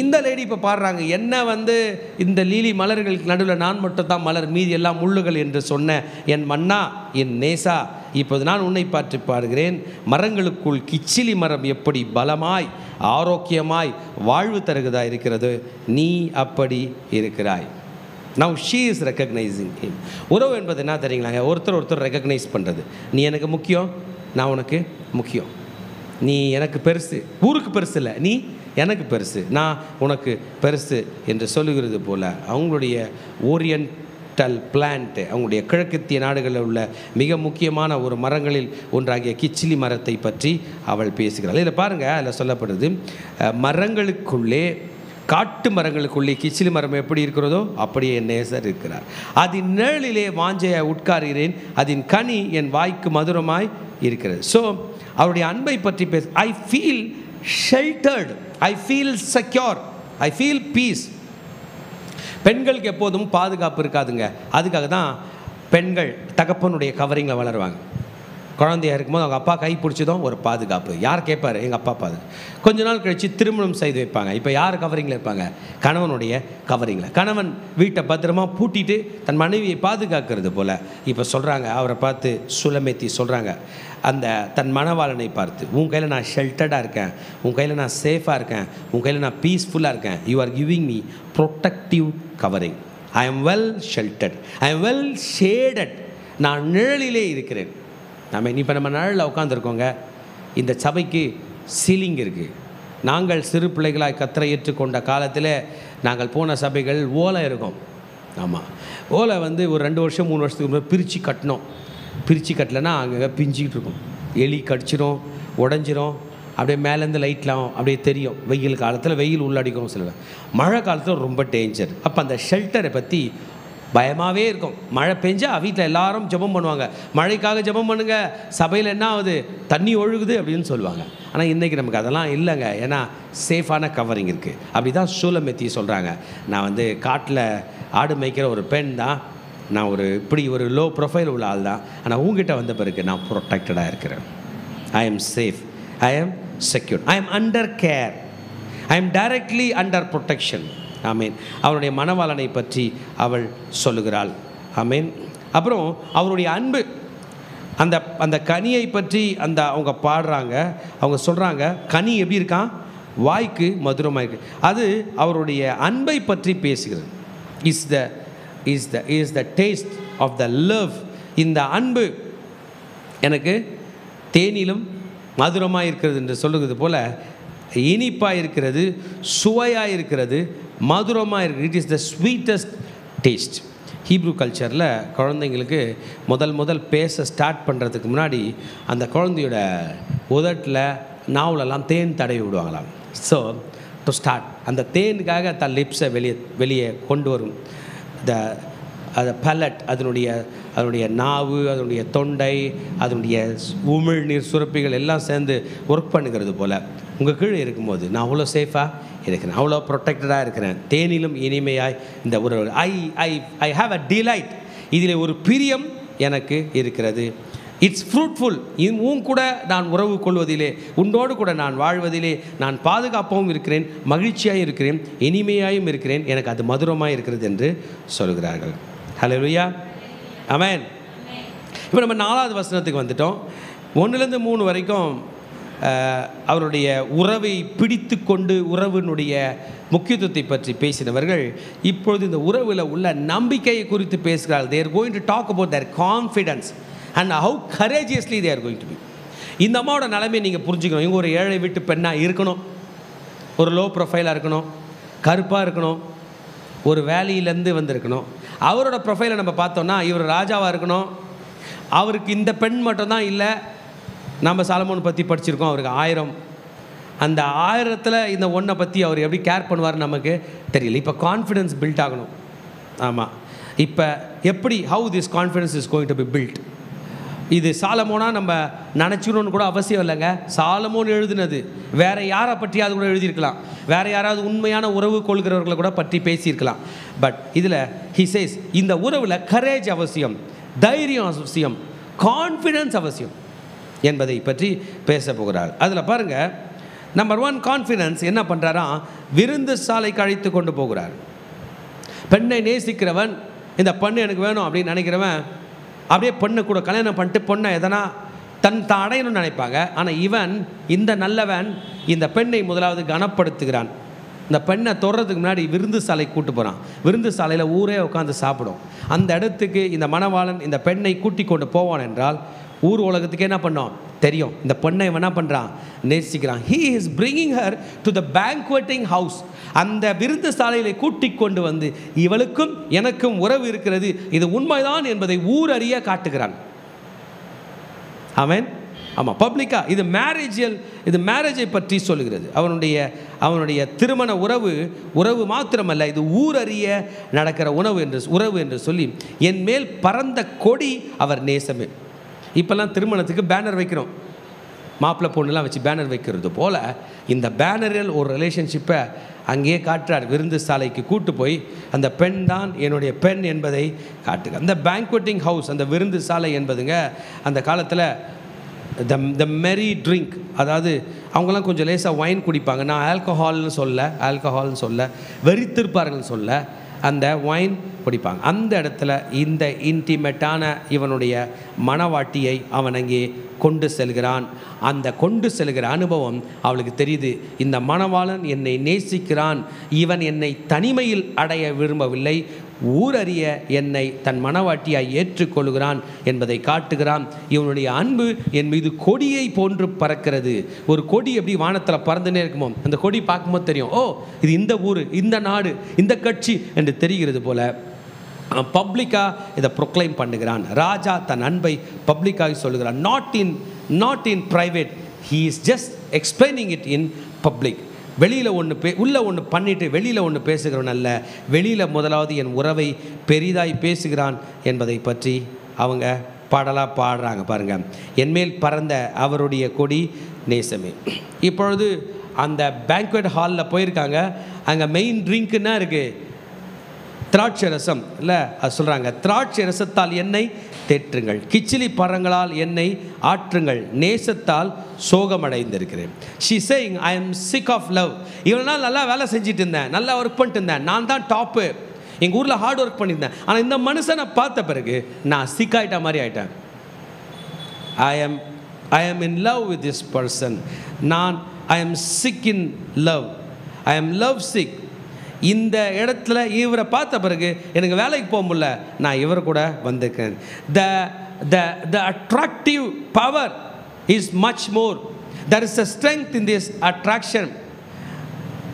இந்த லேடி இப்போ பாடுறாங்க, என்ன வந்து இந்த லீலி மலர்களுக்கு நடுவில் நான் மட்டும் தான் மலர், மீதி எல்லாம் முள்ளுகள் என்று சொன்ன என் மன்னா, என் நேசா, இப்போது நான் உன்னை பார்த்து பாடுகிறேன். மரங்களுக்குள் கிச்சிலி மரம் எப்படி பலமாய் ஆரோக்கியமாய் வாழ்வு தருகிறதா இருக்கிறது, நீ அப்படி இருக்கிறாய். Now she is recognising him. உறவு என்பது என்ன தெரியுங்களாங்க? ஒருத்தர் ரெக்கக்னைஸ் பண்ணுறது. நீ எனக்கு முக்கியம், நான் உனக்கு முக்கியம். நீ எனக்கு பெருசு, ஊருக்கு பெருசு இல்லை, நீ எனக்கு பெருசு, நான் உனக்கு பெருசு என்று சொல்லுகிறது போல் அவங்களுடைய ஓரியண்டல் பிளான்ட்டு, அவங்களுடைய கிழக்கத்திய நாடுகளில் உள்ள மிக முக்கியமான ஒரு மரங்களில் ஒன்றாகிய கிச்சிலி மரத்தை பற்றி அவள் பேசுகிறாள். இதில் பாருங்கள், அதில் சொல்லப்படுது, மரங்களுக்குள்ளே, காட்டு மரங்களுக்குள்ளே கிச்சிலி மரம் எப்படி இருக்கிறதோ அப்படியே என் நேசர் இருக்கிறார். அதன் நிழலிலே வாஞ்சையை உட்காருகிறேன், அதன் கனி என் வாய்க்கு மதுரமாய் இருக்கிறது. ஸோ அவருடைய அன்பை பற்றி பேச, I feel sheltered, I feel secure, I feel peace. பெண்களுக்கு எப்போதும் பாதுகாப்பு இருக்காதுங்க. அதுக்காக தான் பெண்கள் தகப்பனுடைய கவரிங்கில் வளருவாங்க. குழந்தையாக இருக்கும்போது அவங்க அப்பா கை பிடிச்சதும் ஒரு பாதுகாப்பு. யார் கேட்பார்? எங்கள் அப்பா பாதுகாப்பு. கொஞ்ச நாள் கழித்து திருமணம் செய்து வைப்பாங்க. இப்போ யார் கவரிங்கில் இருப்பாங்க? கணவனுடைய கவரிங்கில். கணவன் வீட்டை பத்திரமா பூட்டிட்டு தன் மனைவியை பாதுகாக்கிறது போல் இப்போ சொல்கிறாங்க. அவரை பார்த்து சுலமேத்தி சொல்கிறாங்க, அந்த தன் மணவாளனை பார்த்து, உன் கையில் நான் ஷெல்டர்டாக இருக்கேன், உன் கையில் நான் சேஃபாக இருக்கேன், உன் கையில் நான் பீஸ்ஃபுல்லாக இருக்கேன். You are giving me protective covering. I am well sheltered, I am well shaded. நான் நிழலிலே இருக்கிறேன். இப்போ நம்ம நிழலில் உட்காந்துருக்கோங்க. இந்த சபைக்கு சீலிங் இருக்குது. நாங்கள் சிறு பிள்ளைகளாக கத்தரை ஏற்றுக்கொண்ட காலத்தில் நாங்கள் போன சபைகள் ஓலை இருக்கும். ஆமாம், ஓலை ஒரு 2 வருஷம் 3 வருஷத்துக்கு முன்னாடி பிரித்து கட்டினோம். பிரித்து கட்டலைன்னா அங்கே பிஞ்சிக்கிட்டு இருக்கும், எலி கடிச்சிரும், உடஞ்சிரும். அப்படியே மேலேருந்து லைட்லாம் அப்படியே தெரியும். வெயில் காலத்தில் வெயில் உள்ளடிக்கும், சில மழை காலத்தில் ரொம்ப டேஞ்சர். அப்போ அந்த ஷெல்டரை பற்றி பயமாகவே இருக்கும். மழை பெஞ்சால் வீட்டில் எல்லாரும் ஜெபம் பண்ணுவாங்க, மழைக்காக ஜெபம் பண்ணுங்க, சபையில் என்ன ஆகுது, தண்ணி ஒழுகுது அப்படின்னு சொல்லுவாங்க. ஆனால் இன்றைக்கி நமக்கு அதெல்லாம் இல்லைங்க. ஏன்னா சேஃபான கவரிங் இருக்குது. அப்படி தான் சூலமெத்தி சொல்கிறாங்க. நான் காட்டில் ஆடு மேய்க்கிற ஒரு பெண் தான், நான் இப்படி ஒரு லோ ப்ரொஃபைல் உள்ள ஆள் தான். ஆனால் உங்ககிட்ட வந்த பிறகு நான் ப்ரொடெக்டடாக இருக்கிறேன். I am safe, I am secured, I am under care, I am directly under protection. ஆமீன். அவருடைய மணவாளனை பற்றி அவள் சொல்லுகிறாள். ஆமீன். அப்புறம் அவருடைய அன்பு, அந்த அந்த கனியை பற்றி அவங்க பாடுறாங்க. அவங்க சொல்கிறாங்க, கனி எப்படி இருக்கான், வாய்க்கு மதுரமாக இருக்கு. அது அவருடைய அன்பை பற்றி பேசுகிறது. Is the taste of the love. இந்த அன்பு எனக்கு தேனிலும் மதுரமாக இருக்கிறது என்று சொல்லுகிறது போல் இனிப்பாக இருக்கிறது, சுவையாக இருக்கிறது, மதுரமாக இருக்குது. It is the sweetest taste. Hebrew கல்ச்சரில் குழந்தைங்களுக்கு முதல் பேச ஸ்டார்ட் பண்ணுறதுக்கு முன்னாடி அந்த குழந்தையோட உதட்டில் நாவலெல்லாம் தேன் தடவி விடுவாங்களாம். ஸோ டு ஸ்டார்ட், அந்த தேனுக்காக தன் லிப்ஸை வெளியே கொண்டு வரும். அந்த பலட், அதனுடைய நாவு, அதனுடைய தொண்டை, அதனுடைய உமிழ்நீர் சுரப்பிகள் எல்லாம் சேர்ந்து ஒர்க் பண்ணுகிறது போல் உங்கள் கீழே இருக்கும்போது நான் அவ்வளோ சேஃபாக இருக்கிறேன், அவ்வளோ ப்ரொடெக்டடாக இருக்கிறேன். தேனிலும் இனிமையாய் இந்த ஒரு ஐ ஹாவ் அ டிலைட். இதில் ஒரு பிரியம் எனக்கு இருக்கிறது. It's fruitful. உன் கூட நான் உறவு கொள்வதிலே, உன்னோடு கூட நான் வாழ்வதிலே நான் பாதுகாப்பாகவும் இருக்கிறேன், மகிழ்ச்சியாக இருக்கிறேன், இனிமையாயும் இருக்கிறேன், எனக்கு அது மதுரமாக இருக்கிறது என்று சொல்கிறார்கள். ஹல்லேலூயா, ஆமென். இப்போ நம்ம 4வது வசனத்துக்கு வந்துட்டோம். 1-3 வரைக்கும் அவருடைய உறவை பிடித்து கொண்டு உறவினுடைய முக்கியத்துவத்தை பற்றி பேசினவர்கள் இப்பொழுது இந்த உறவில் உள்ள நம்பிக்கையை குறித்து பேசுகிறார்கள். they are going to talk about their confidence and how courageously they are going to be. இந்த அம்மாவோட நிலைமையை நீங்கள் புரிஞ்சுக்கணும். இவங்க ஒரு ஏழை வீட்டு பெண்ணாக இருக்கணும், ஒரு லோ ப்ரொஃபைலாக இருக்கணும், கருப்பாக இருக்கணும், ஒரு வேலியிலேருந்து வந்திருக்கணும். அவரோட ப்ரொஃபைலை நம்ம பார்த்தோம்னா இவர் ராஜாவாக இருக்கணும். அவருக்கு இந்த பெண் மட்டும்தான் இல்லை. நம்ம சாலமோன் பற்றி படிச்சிருக்கோம், அவருக்கு 1000. அந்த 1000ல் இந்த ஒன்றை பற்றி அவர் எப்படி கேர் பண்ணுவார் நமக்கு தெரியல. இப்போ கான்ஃபிடென்ஸ் பில்ட் ஆகணும். ஆமாம், இப்போ எப்படி, how this confidence is going to be build. இது சாலமோனாக நம்ம நினச்சிக்கணும்னு கூட அவசியம் இல்லைங்க. சாலமோன் எழுதுனது, வேறு யாரை பற்றியாவது கூட எழுதியிருக்கலாம், வேறு யாராவது உண்மையான உறவு கொள்கிறவர்களை கூட பற்றி பேசியிருக்கலாம். பட் இதில் ஹி சேஸ், இந்த உறவில் கரேஜ் அவசியம், தைரியம் அவசியம், கான்ஃபிடென்ஸ் அவசியம் என்பதை பற்றி பேச போகிறார். அதில் பாருங்கள், நம்பர் 1 கான்ஃபிடென்ஸ் என்ன பண்ணுறாராம், விருந்து சாலைக்கு அழைத்து கொண்டு போகிறார். பெண்ணை நேசிக்கிறவன், இந்த பெண்ணு எனக்கு வேணும் அப்படின்னு நினைக்கிறவன் அப்படியே பெண்ணை கூட கல்யாணம் பண்ணிட்டு பொண்ணை எதனா தான் அடையணும்னு நினைப்பாங்க. ஆனால் இவன், இந்த நல்லவன், இந்த பெண்ணை முதலாவது கனப்படுத்துகிறான். இந்த பெண்ணை தொடுறதுக்கு முன்னாடி விருந்து சாலைக்கு கூட்டு போகிறான். விருந்து சாலையில் ஊரே உட்காந்து சாப்பிடும். அந்த இடத்துக்கு இந்த மணவாளன் இந்த பெண்ணை கூட்டி கொண்டு போவான் என்றால் ஊர் உலகத்துக்கு என்ன பண்ணோம் தெரியும், இந்த பொண்ணை இவன் என்ன பண்ணுறான், நேசிக்கிறான். he is bringing her to the banqueting house. அந்த விருந்து சாலையிலே கூட்டிக் கொண்டு வந்து இவளுக்கும் எனக்கும் உறவு இருக்கிறது, இது உண்மைதான் என்பதை ஊர் அறிய காட்டுகிறான். ஆமென். ஆமாம், பப்ளிக்காக இது மேரேஜை பற்றி சொல்லுகிறது. அவனுடைய திருமண உறவு மாத்திரமல்ல, இது ஊர் அறிய நடக்கிற உறவு என்று சொல்லி, என் மேல் பறந்த கொடி அவர் நேசமே. இப்போல்லாம் திருமணத்துக்கு பேனர் வைக்கிறோம், மாப்பிள்ளை பொண்ணுலாம் வச்சு பேனர் வைக்கிறது போல் இந்த பேனரில் ஒரு ரிலேஷன்ஷிப்பை அங்கேயே காட்டுறார். விருந்து சாலைக்கு கூட்டு போய் அந்த பெண் தான் என்னுடைய பெண் என்பதை காட்டுங்க. அந்த பேங்க்வெட்டிங் ஹவுஸ், அந்த விருந்து சாலை என்பதுங்க அந்த காலத்தில் த மெரி ட்ரிங்க், அதாவது அவங்களாம் கொஞ்சம் லேசாக ஒயின் குடிப்பாங்க. நான் ஆல்கஹால்னு சொல்ல வெறித்திருப்பார்கள்னு சொல்ல, அந்த ஒயின் குடிப்பாங்க. அந்த இடத்துல இந்த இன்டிமேட்டான இவனுடைய மனவாட்டியை அவன் அங்கே கொண்டு செல்கிறான். அந்த கொண்டு செல்கிற அனுபவம் அவளுக்கு தெரியுது, இந்த மணவாளன் என்னை நேசிக்கிறான், இவன் என்னை தனிமையில் அடைய விரும்பவில்லை, ஊரறிய என்னை தன் மனவாட்டியாய் ஏற்றுக்கொள்கிறான் என்பதை காட்டுகிறான். இவனுடைய அன்பு என் மீது கொடியை போன்று பறக்கிறது. ஒரு கொடி எப்படி வானத்தில் பறந்துனே இருக்குமோ, அந்த கொடி பார்க்கும்போது தெரியும், ஓ இது இந்த ஊர், இந்த நாடு, இந்த கட்சி என்று தெரிகிறது போல பப்ளிக்காக இதை ப்ரொக்ளைம் பண்ணுகிறான். ராஜா தன் அன்பை பப்ளிக்காக சொல்லுகிறான். Not in private, he is just explaining it in public. வெளியில் உள்ளே ஒன்று பண்ணிவிட்டு வெளியில் ஒன்று பேசுகிறவன் அல்ல, வெளியில் முதலாவது என் உறவை பெரிதாய் பேசுகிறான் என்பதை பற்றி அவங்க பாடலாக பாடுறாங்க. பாருங்கள், என்மேல் பறந்த அவருடைய கொடி நேசமே. இப்பொழுது அந்த பேங்க்வெட் ஹாலில் போயிருக்காங்க. அங்கே மெயின் ட்ரிங்க்குன்னா இருக்குது திராட்சை ரசம் இல்லை, அது சொல்கிறாங்க, திராட்சை ரசத்தால் என்னை தேற்றுங்கள், கிச்சிலி பழங்களால் என்னை ஆற்றுங்கள், நேசத்தால் சோகமடைந்திருக்கிறேன். She saying I am sick of love. இவ்வளோ நாள் நல்லா வேலை செஞ்சுட்டு இருந்தேன், நல்லா ஒர்க் பண்ணிட்டு இருந்தேன், நான் தான் டாப்பு, எங்கள் ஊரில் ஹார்ட் ஒர்க் பண்ணியிருந்தேன், ஆனால் இந்த மனுஷனை பார்த்த பிறகு நான் சிக் ஆகிட்ட மாதிரி ஆகிட்டேன். I am in love with this person. I am sick in love, I am love sick. இந்த இடத்துல இவரை பார்த்த பிறகு எனக்கு வேலைக்கு போக முடியல, நான் இவர் கூட வந்திருக்கேன். the attractive power is much more. There is a strength in this attraction.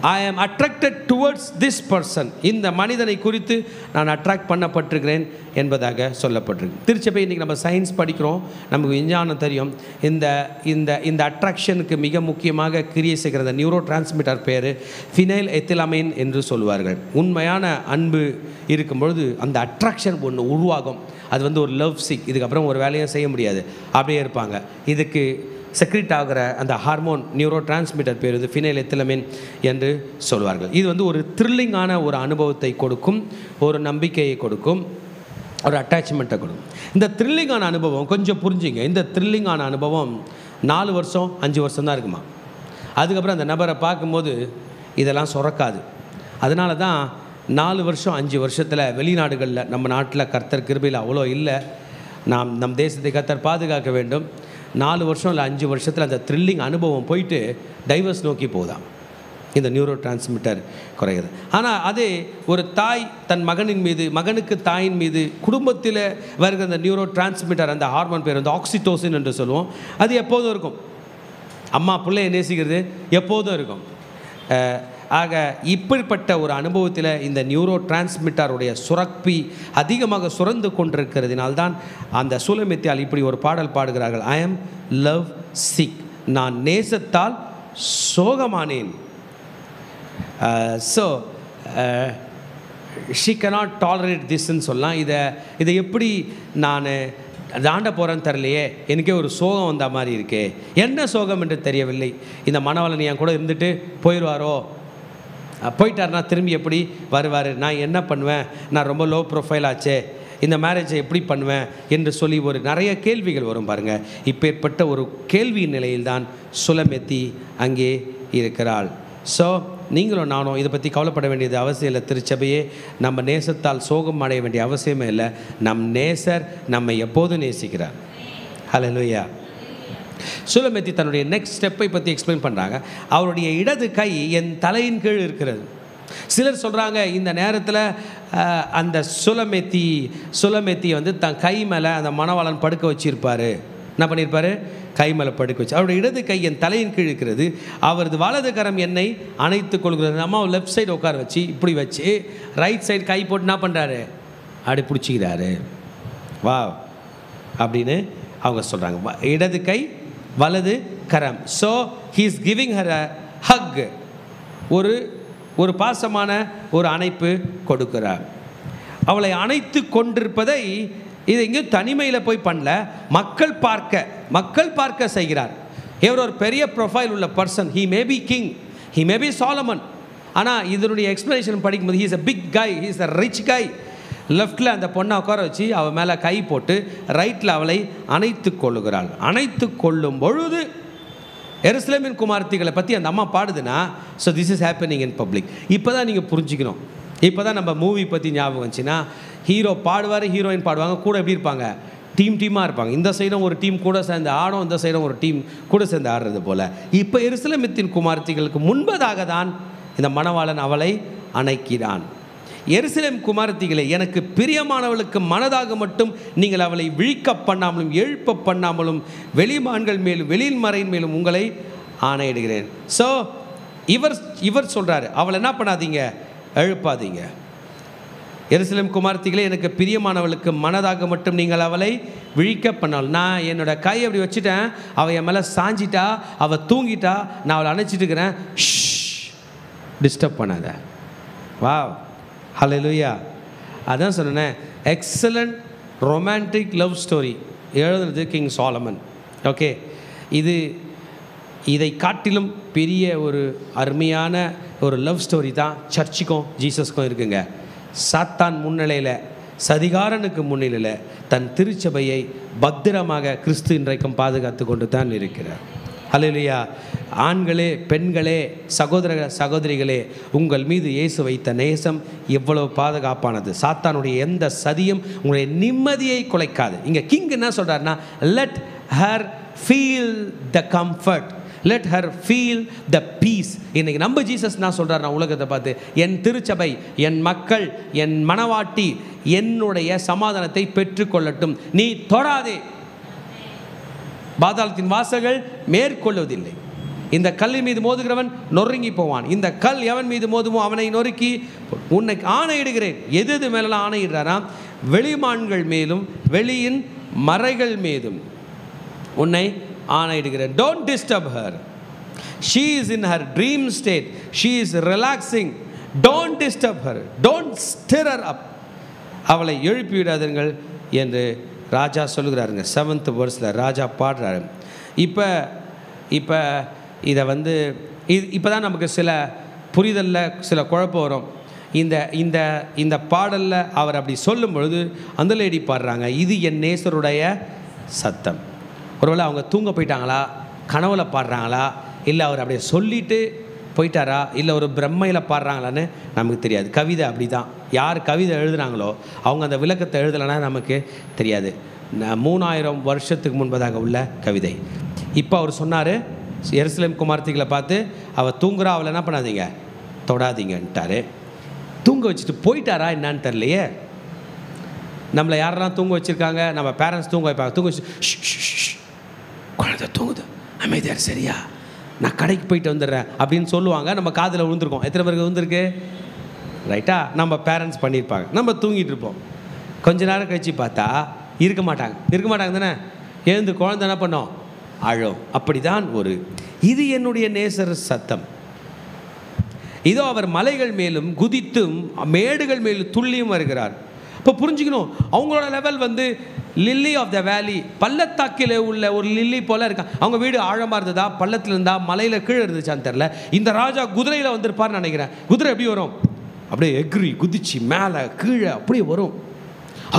I am attracted towards this person. இந்த மனிதனை குறித்து நான் அட்ராக்ட் பண்ணப்பட்டிருக்கிறேன் என்பதாக சொல்லப்பட்டிருக்கு. திருச்சபை இன்றைக்கி நம்ம சயின்ஸ் படிக்கிறோம், நமக்கு விஞ்ஞானம் தெரியும். இந்த அட்ராக்ஷனுக்கு மிக முக்கியமாக கிரியை செய்கிற நியூரோ டிரான்ஸ்மிட்டர் பேர் ஃபினைல் எத்திலமைன் என்று சொல்லுவார்கள். உண்மையான அன்பு இருக்கும்பொழுது அந்த அட்ராக்ஷன் ஒன்று உருவாகும். அது ஒரு லவ் சிக், இதுக்கப்புறம் ஒரு வேலையும் செய்ய முடியாது, அப்படியே இருப்பாங்க. இதுக்கு செக்ரிட் ஆகிற அந்த ஹார்மோன் நியூரோ டிரான்ஸ்மிட்டர் பேர் ஃபினைல் எத்திலமைன் என்று சொல்வார்கள். இது ஒரு த்ரில்லிங்கான ஒரு அனுபவத்தை கொடுக்கும், ஒரு நம்பிக்கையை கொடுக்கும், ஒரு அட்டாச்மெண்ட்டை கொடுக்கும். இந்த த்ரில்லிங்கான அனுபவம் கொஞ்சம் புரிஞ்சுங்க. இந்த த்ரில்லிங்கான அனுபவம் 4 வருஷம் 5 வருஷம் தான் இருக்குமா. அதுக்கப்புறம் அந்த நபரை பார்க்கும்போது இதெல்லாம் சுரக்காது. அதனால தான் 4 வருஷம் 5 வருஷத்தில் வெளிநாடுகளில், நம்ம நாட்டில் கர்த்தர் கிருபையில் அவ்வளோ இல்லை. நம் தேசத்தை கர்த்தர் பாதுகாக்க வேண்டும். 4 வருஷம் இல்லை 5 வருஷத்தில் அந்த த்ரில்லிங் அனுபவம் போயிட்டு டைவர்ஸ் நோக்கி போகுதாம். இந்த நியூரோ டிரான்ஸ்மிட்டர் குறையுது. ஆனால் அதே ஒரு தாய் தன் மகனின் மீது, மகனுக்கு தாயின் மீது, குடும்பத்தில் வருகிற அந்த நியூரோ டிரான்ஸ்மிட்டர், அந்த ஹார்மோன் பேர் ஆக்சிடோசின் என்று சொல்லுவோம், அது எப்போதும் இருக்கும். அம்மா பிள்ளையை நேசிக்கிறது எப்போதும் இருக்கும். ஆக இப்படிப்பட்ட ஒரு அனுபவத்தில் இந்த நியூரோ டிரான்ஸ்மிட்டருடைய சுரப்பி அதிகமாக சுரந்து கொண்டிருக்கிறதுனால்தான் அந்த சூலமித்தியால் இப்படி ஒரு பாடல் பாடுகிறார்கள். ஐ எம் லவ் சிக், நான் நேசத்தால் சோகமானேன். ஸோ ஷி cannot tolerate திஸ்ன்னு சொல்லலாம். இதை எப்படி நான் தாண்ட போகிறேன்னு தெரியலையே, எனக்கே ஒரு சோகம் வந்த மாதிரி இருக்கே, என்ன சோகம் என்று தெரியவில்லை. இந்த மணவாளன் என் கூட இருந்துட்டு போயிட்டார்னா திரும்பி எப்படி வருவார், நான் என்ன பண்ணுவேன், நான் ரொம்ப லோ ப்ரொஃபைல் ஆச்சே, இந்த மேரேஜை எப்படி பண்ணுவேன் என்று சொல்லி நிறைய கேள்விகள் வரும் பாருங்கள். இப்பேற்பட்ட ஒரு கேள்வியின் நிலையில்தான் சுலமெத்தி அங்கே இருக்கிறாள். ஸோ நீங்களும் நானும் இதை பற்றி கவலைப்பட வேண்டியது அவசியம் இல்லை. திருச்சபையே நம்ம நேசத்தால் சோகம் அடைய வேண்டிய அவசியமே இல்லை. நம் நேசர் நம்மை எப்போதும் நேசிக்கிறார். ஹல்லேலூயா. சுலமெத்தி தன்னுடைய நெக்ஸ்ட் ஸ்டெப்பை பற்றி எக்ஸ்பிளைன் பண்ணுறாங்க. அவருடைய இடது கை என் தலையின் கீழ் இருக்கிறது. சிலர் சொல்கிறாங்க இந்த நேரத்தில் அந்த சுலமெத்தி தன் கை மேலே அந்த மணவாளன் படுக்க வச்சிருப்பார் என்ன பண்ணியிருப்பார்? கை மேலே படுக்க வச்சு, அவருடைய இடது கை என் தலையின் கீழ் இருக்கிறது, அவரது வலது கரம் என்னை அணைத்து கொள்கிறது. அம்மா லெஃப்ட் சைடு உட்கார வச்சு இப்படி வச்சு ரைட் சைடு கை போட்டு என்ன பண்ணுறாரு? அப்படி பிடிச்சிக்கிறாரு. வா அப்படின்னு அவங்க சொல்கிறாங்க. இடது கை வலது கரம். So he is giving her a hug. ஒரு பாசமான ஒரு அணைப்பு கொடுக்கிறார். அவளை அணைத்து கொண்டிருப்பதை இது எங்கேயும் தனிமையில் போய் பண்ணல, மக்கள் பார்க்க செய்கிறார். இவர் ஒரு பெரிய ப்ரொஃபைல் உள்ள person. He may be king, he may be Solomon. ஆனால் இதனுடைய எக்ஸ்பிளனேஷன் படிக்கும்போது he is a big guy, he is a rich guy. லெஃப்டில் அந்த பொண்ணை உட்கார வச்சு அவள் மேலே கை போட்டு ரைட்டில் அவளை அணைத்து கொள்ளுகிறாள். அணைத்து கொள்ளும் பொழுது எருசலேமின் குமாரத்திகளை பற்றி அந்த அம்மா பாடுதுன்னா, so this is happening in public. இப்போ தான் நீங்கள் புரிஞ்சுக்கணும். இப்போ தான் நம்ம மூவி பற்றி ஞாபகம் வந்துச்சுன்னா, ஹீரோ பாடுவார், ஹீரோயின் பாடுவாங்க, கூட எப்படி இருப்பாங்க? டீமாக இருப்பாங்க. இந்த சைடும் ஒரு டீம் கூட சேர்ந்து ஆடும், இந்த சைடும் ஒரு டீம் கூட சேர்ந்து ஆடுறது போல். இப்போ எருசலேமின் குமாரத்திகளுக்கு முன்பதாக தான் இந்த மணவாளன் அவளை அணைக்கிறான். எருசலேம் குமாரத்திகளே, எனக்கு பிரியமானவளுக்கு மனதாக மட்டும் நீங்கள் அவளை விழிக்க பண்ணாமலும் எழுப்ப பண்ணாமலும் வெளிமான்கள் மேலும் வெளியில் மறையின் மேலும் உங்களை ஆணையிடுகிறேன். ஸோ இவர் சொல்கிறாரு, அவளை என்ன பண்ணாதீங்க? எழுப்பாதீங்க. எருசலேம் குமாரத்திகளே, எனக்கு பிரியமானவளுக்கு மனதாக மட்டும் நீங்கள் அவளை விழிக்க பண்ணாலும். நான் என்னோட கை அப்படி வச்சுட்டேன், அவள் என் மேலே சாஞ்சிட்டா, அவள் தூங்கிட்டா, நான் அவளை அணைச்சிட்டு இருக்கிறேன். டிஸ்டர்ப் பண்ணாத. வா, ஹல்லேலூயா. அதான் சொன்னேன், எக்ஸலண்ட் ரொமான்டிக் லவ் ஸ்டோரி எழுதுனது கிங் சாலமன். ஓகே, இதை காட்டிலும் பெரிய ஒரு அருமையான ஒரு லவ் ஸ்டோரி தான் சர்ச்சுக்கும் ஜீசஸ்க்கும் இருக்குங்க. சாத்தான் முன்னிலையில், சதிகாரனுக்கு முன்னிலையில் தன் திருச்சபையை பத்திரமாக கிறிஸ்து இன்றைக்கும் பாதுகாத்து கொண்டு தான் இருக்கிறார். ஹல்லேலூயா. ஆண்களே, பெண்களே, சகோதரிகளே, உங்கள் மீது இயேசு வைத்த நேசம் எவ்வளவு பாதுகாப்பானது. சாத்தானுடைய எந்த சதியும் உங்களுடைய நிம்மதியை குலைக்காது. இங்கே கிங் என்ன சொல்கிறாருன்னா, let her feel the comfort, let her feel the peace. இன்னைக்கு நம்ம ஜீசஸ் என்ன சொல்கிறார்? உலகத்தை பார்த்து, என் திருச்சபை, என் மக்கள், என் மனவாட்டி என்னுடைய சமாதானத்தை பெற்றுக்கொள்ளட்டும், நீ தொடாதே. பாதாளத்தின் வாசல்கள் மேற்கொள்வதில்லை. இந்த கல்லின் மீது மோதுகிறவன் நொறுங்கி போவான். இந்த கல் எவன் மீது மோதுமோ அவனை நொறுக்கி உன்னை ஆணையிடுகிறேன். எது மேலாம் ஆணையிடுறாராம்? வெளிமான்கள் மேலும் வெளியின் மறைகள் மீதும் உன்னை ஆணையிடுகிறேன். Don't disturb her, she is in her dream state, she is relaxing. Don't disturb her, don't stir her up. அவளை எழுப்பிவிடாதீர்கள் என்று ராஜா சொல்லுகிறாருங்க. 7th verseல ராஜா பாடுறாரு. இப்போ இதை இப்போ தான் நமக்கு சில புரிதலில் சில குழப்பம் வரும். இந்த பாடலில் அவர் அப்படி சொல்லும் பொழுது அந்த லேடி பாடுறாங்க, இது என் நேசருடைய சத்தம். ஒருவேளை அவங்க தூங்க போயிட்டாங்களா, கனவுல பாடுறாங்களா, இல்லை அவர் அப்படியே சொல்லிட்டு போயிட்டாரா, இல்லை ஒரு பிரம்மையில் பாடுறாங்களான்னு நமக்கு தெரியாது. கவிதை அப்படி தான். யார் கவிதை எழுதுனாங்களோ அவங்க அந்த விளக்கத்தை எழுதலைன்னா நமக்கு தெரியாது. 3000 வருஷத்துக்கு முன்பதாக உள்ள கவிதை. இப்போ அவர் சொன்னார், எருசலேம் குமாரத்திகளை பார்த்து, அவள் தூங்குறா, அவளை என்ன பண்ணாதீங்க, தொடாதீங்கன்ட்டார். தூங்க வச்சுட்டு போயிட்டாரா என்னான்னு தெரியலையே. நம்மளை யாரெல்லாம் தூங்க வச்சுருக்காங்க? நம்ம பேரண்ட்ஸ் தூங்க வைப்பாங்க. தூங்க வச்சு, குழந்தை தூங்குது, அமைதியார், சரியா, நான் கடைக்கு போயிட்டு வந்துடுறேன் அப்படின்னு சொல்லுவாங்க. நம்ம காதில் விழுந்துருக்கோம். எத்தனை பேருக்கு விழுந்துருக்கு? ரைட்டா? நம்ம பேரண்ட்ஸ் பண்ணியிருப்பாங்க. நம்ம தூங்கிட்டு இருப்போம். கொஞ்ச நேரம் கழித்து பார்த்தா இருக்க மாட்டாங்க தானே. எழுந்து குழந்தை என்ன பண்ணோம்? அழும். அப்படி தான் இது என்னுடைய நேசர் சத்தம். இதோ அவர் மலைகள் மேலும் குதித்தும் மேடுகள் மேலும் துள்ளியும் வருகிறார். இப்போ புரிஞ்சுக்கணும், அவங்களோட லெவல் லில்லி ஆஃப் த வேலி, பள்ளத்தாக்கில் உள்ள ஒரு லில்லி போல் இருக்கா. அவங்க வீடு ஆழமாக இருந்ததா, பள்ளத்தில் இருந்தா, மலையில் கீழே இருந்துச்சான்னு தெரில. இந்த ராஜா குதிரையில் வந்திருப்பார்னு நினைக்கிறேன். குதிரை எப்படி வரும்? அப்படியே எக்ரி குதிச்சு மேலே கீழே அப்படியே வரும்.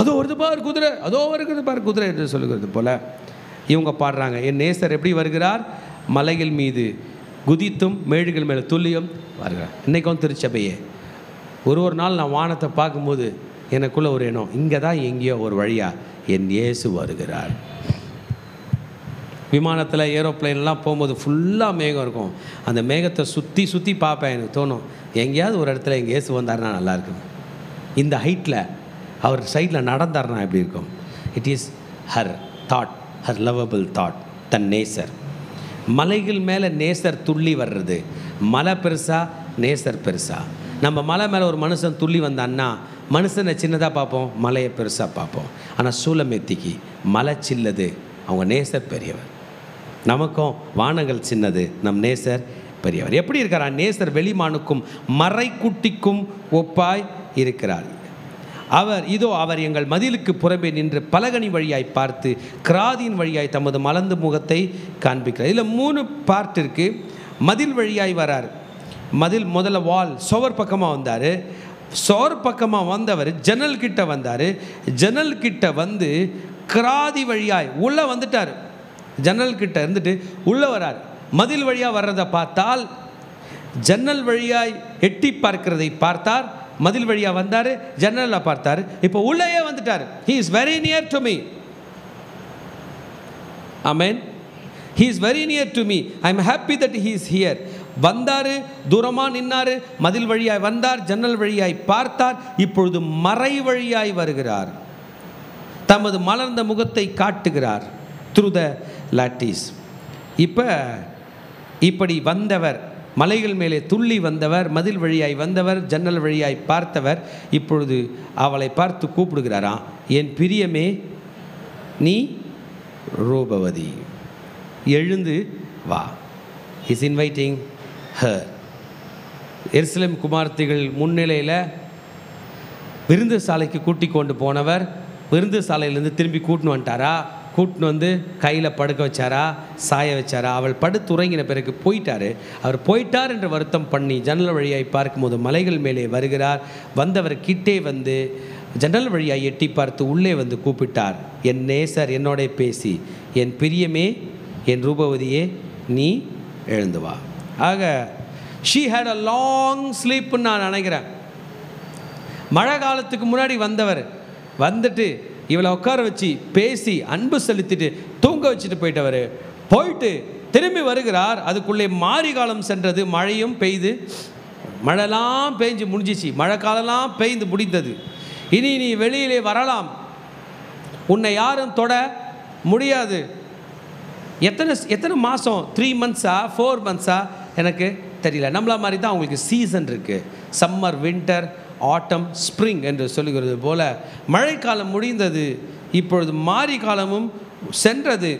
அதோ வருது பார் குதிரை, அதோ வருகிறது பார் குதிரை என்று சொல்லுகிறது போல் இவங்க பாடுறாங்க, என் நேசர் எப்படி வருகிறார்? மலைகள் மீது குதித்தும் மேடுகள் மேலே துல்லியும் வருகிறார். இன்றைக்கும் திருச்சபையே ஒரு நாள் நான் வானத்தை பார்க்கும்போது எனக்குள்ள ஒரு எண்ணம், இங்கே தான் எங்கேயோ ஒரு வழியாக என் இயேசு வருகிறார். விமானத்தில் ஏரோப்ளைன்லாம் போகும்போது ஃபுல்லாக மேகம் இருக்கும். அந்த மேகத்தை சுற்றி பார்ப்பேன். எனக்கு தோணும், எங்கேயாவது ஒரு இடத்துல எங்கள் இயேசு வந்தார்னா நல்லாயிருக்கும். இந்த ஹைட்டில் அவர் சைடில் நடந்தார்னா எப்படி இருக்கும்? It is her thought, her lovable thought, தன் நேசர். மலைகள் மேலே நேசர் துள்ளி வர்றது. மலை பெருசா, நேசர் பெருசா? நம்ம மலை மேலே ஒரு மனுஷன் துள்ளி வந்தான்னா மனுஷனை சின்னதாக பார்ப்போம், மலையை பெருசாக பார்ப்போம். ஆனால் சூலமேத்திக்கு மலை சின்னது, அவங்க நேசர் பெரியவர். நமக்கும் வானங்கள் சின்னது, நம் நேசர் பெரியவர். எப்படி இருக்கிறார்? நேசர் வெளிமானுக்கும் மறைக்குட்டிக்கும் ஒப்பாய் இருக்கிறார். அவர் எங்கள் மதிலுக்கு புறம்பே நின்று பலகனி வழியாய் பார்த்து கிராதியின் வழியாய் தமது மலர்ந்த முகத்தை காண்பிக்கிறார். இதில் 3 பார்ட் இருக்குது. மதில் வழியாய் வரார். மதில் முதல்ல வால் சுவர் பக்கமாக வந்தார். சுவர் பக்கமாக வந்தவர் ஜன்னல் கிட்ட வந்தார். ஜன்னல் கிட்ட வந்து கிராதி வழியாய் உள்ளே வந்துட்டார். ஜன்னல் கிட்ட இருந்துட்டு உள்ளே வரார். மதில் வழியாக வர்றதை பார்த்தால், ஜன்னல் வழியாய் எட்டி பார்க்கிறதை பார்த்தார். மதில் வழியாக வந்தார், ஜன்னலில் பார்த்தார். இப்போ உள்ளேயே வந்துட்டார். He is very near to me. Amen. He is very near to me. I am happy that he is here. வந்தார், தூரமாக நின்னார், மதில் வழியாய் வந்தார், ஜன்னல் வழியாய் பார்த்தார். இப்பொழுது மறை வழியாய் வருகிறார். தமது மலர்ந்த முகத்தை காட்டுகிறார் through the lattice. இப்படி வந்தவர், மலைகள் மேலே துள்ளி வந்தவர், மதில் வழியாய் வந்தவர், ஜன்னல் வழியாய் பார்த்தவர் இப்பொழுது அவளை பார்த்து கூப்பிடுகிறாராம், என் பிரியமே நீ ரூபவதி, எழுந்து வா. Is inviting her. எருசலேம் குமார்த்திகள் முன்னிலையில் விருந்து சாலைக்கு கூட்டி கொண்டு போனவர் விருந்து சாலையிலேருந்து திரும்பி கூட்டின்னு வந்துட்டாரா? கூட்டின்னு வந்து கையில் படுக்க வச்சாரா, சாய வச்சாரா? அவள் படுத்து உறங்கின பிறகு போயிட்டார். அவர் போயிட்டார் என்று வருத்தம் பண்ணி ஜன்னல் வழியாய் பார்க்கும்போது மலைகள் மேலே வருகிறார். வந்தவர் கிட்டே வந்து ஜன்னல் வழியாய் எட்டி பார்த்து உள்ளே வந்து கூப்பிட்டார், என் நேசர் என்னோட பேசி, என் பிரியமே என் ரூபவதியே நீ எழுந்து வா. ஆக ஷீ ஹேட் அ லாங் ஸ்லீப்னு நான் நினைக்கிறேன். மழை காலத்துக்கு முன்னாடி வந்தவர் வந்துட்டு இவளை உட்கார வச்சு பேசி அன்பு செலுத்திட்டு தூங்க வச்சுட்டு போயிட்டு திரும்பி வருகிறார். அதுக்குள்ளே மாரி காலம் சென்றது. மழையும் பெய்து, மழைலாம் பெய்ஞ்சு முடிஞ்சிச்சு. மழை காலம்லாம் பெய்ந்து முடிந்தது. இனி நீ வெளியிலே வரலாம், உன்னை யாரும் தொட முடியாது. எத்தனை மாதம்? 3 months 4 months எனக்கு தெரியல. நம்மள மாதிரி தான் அவங்களுக்கு சீசன் இருக்குது. சம்மர், வின்டர், ஆட்டம், ஸ்ப்ரிங் என்று சொல்லுகிறது போல மழைக்காலம் முடிந்தது. இப்பொழுது மாரி காலமும் சென்றது.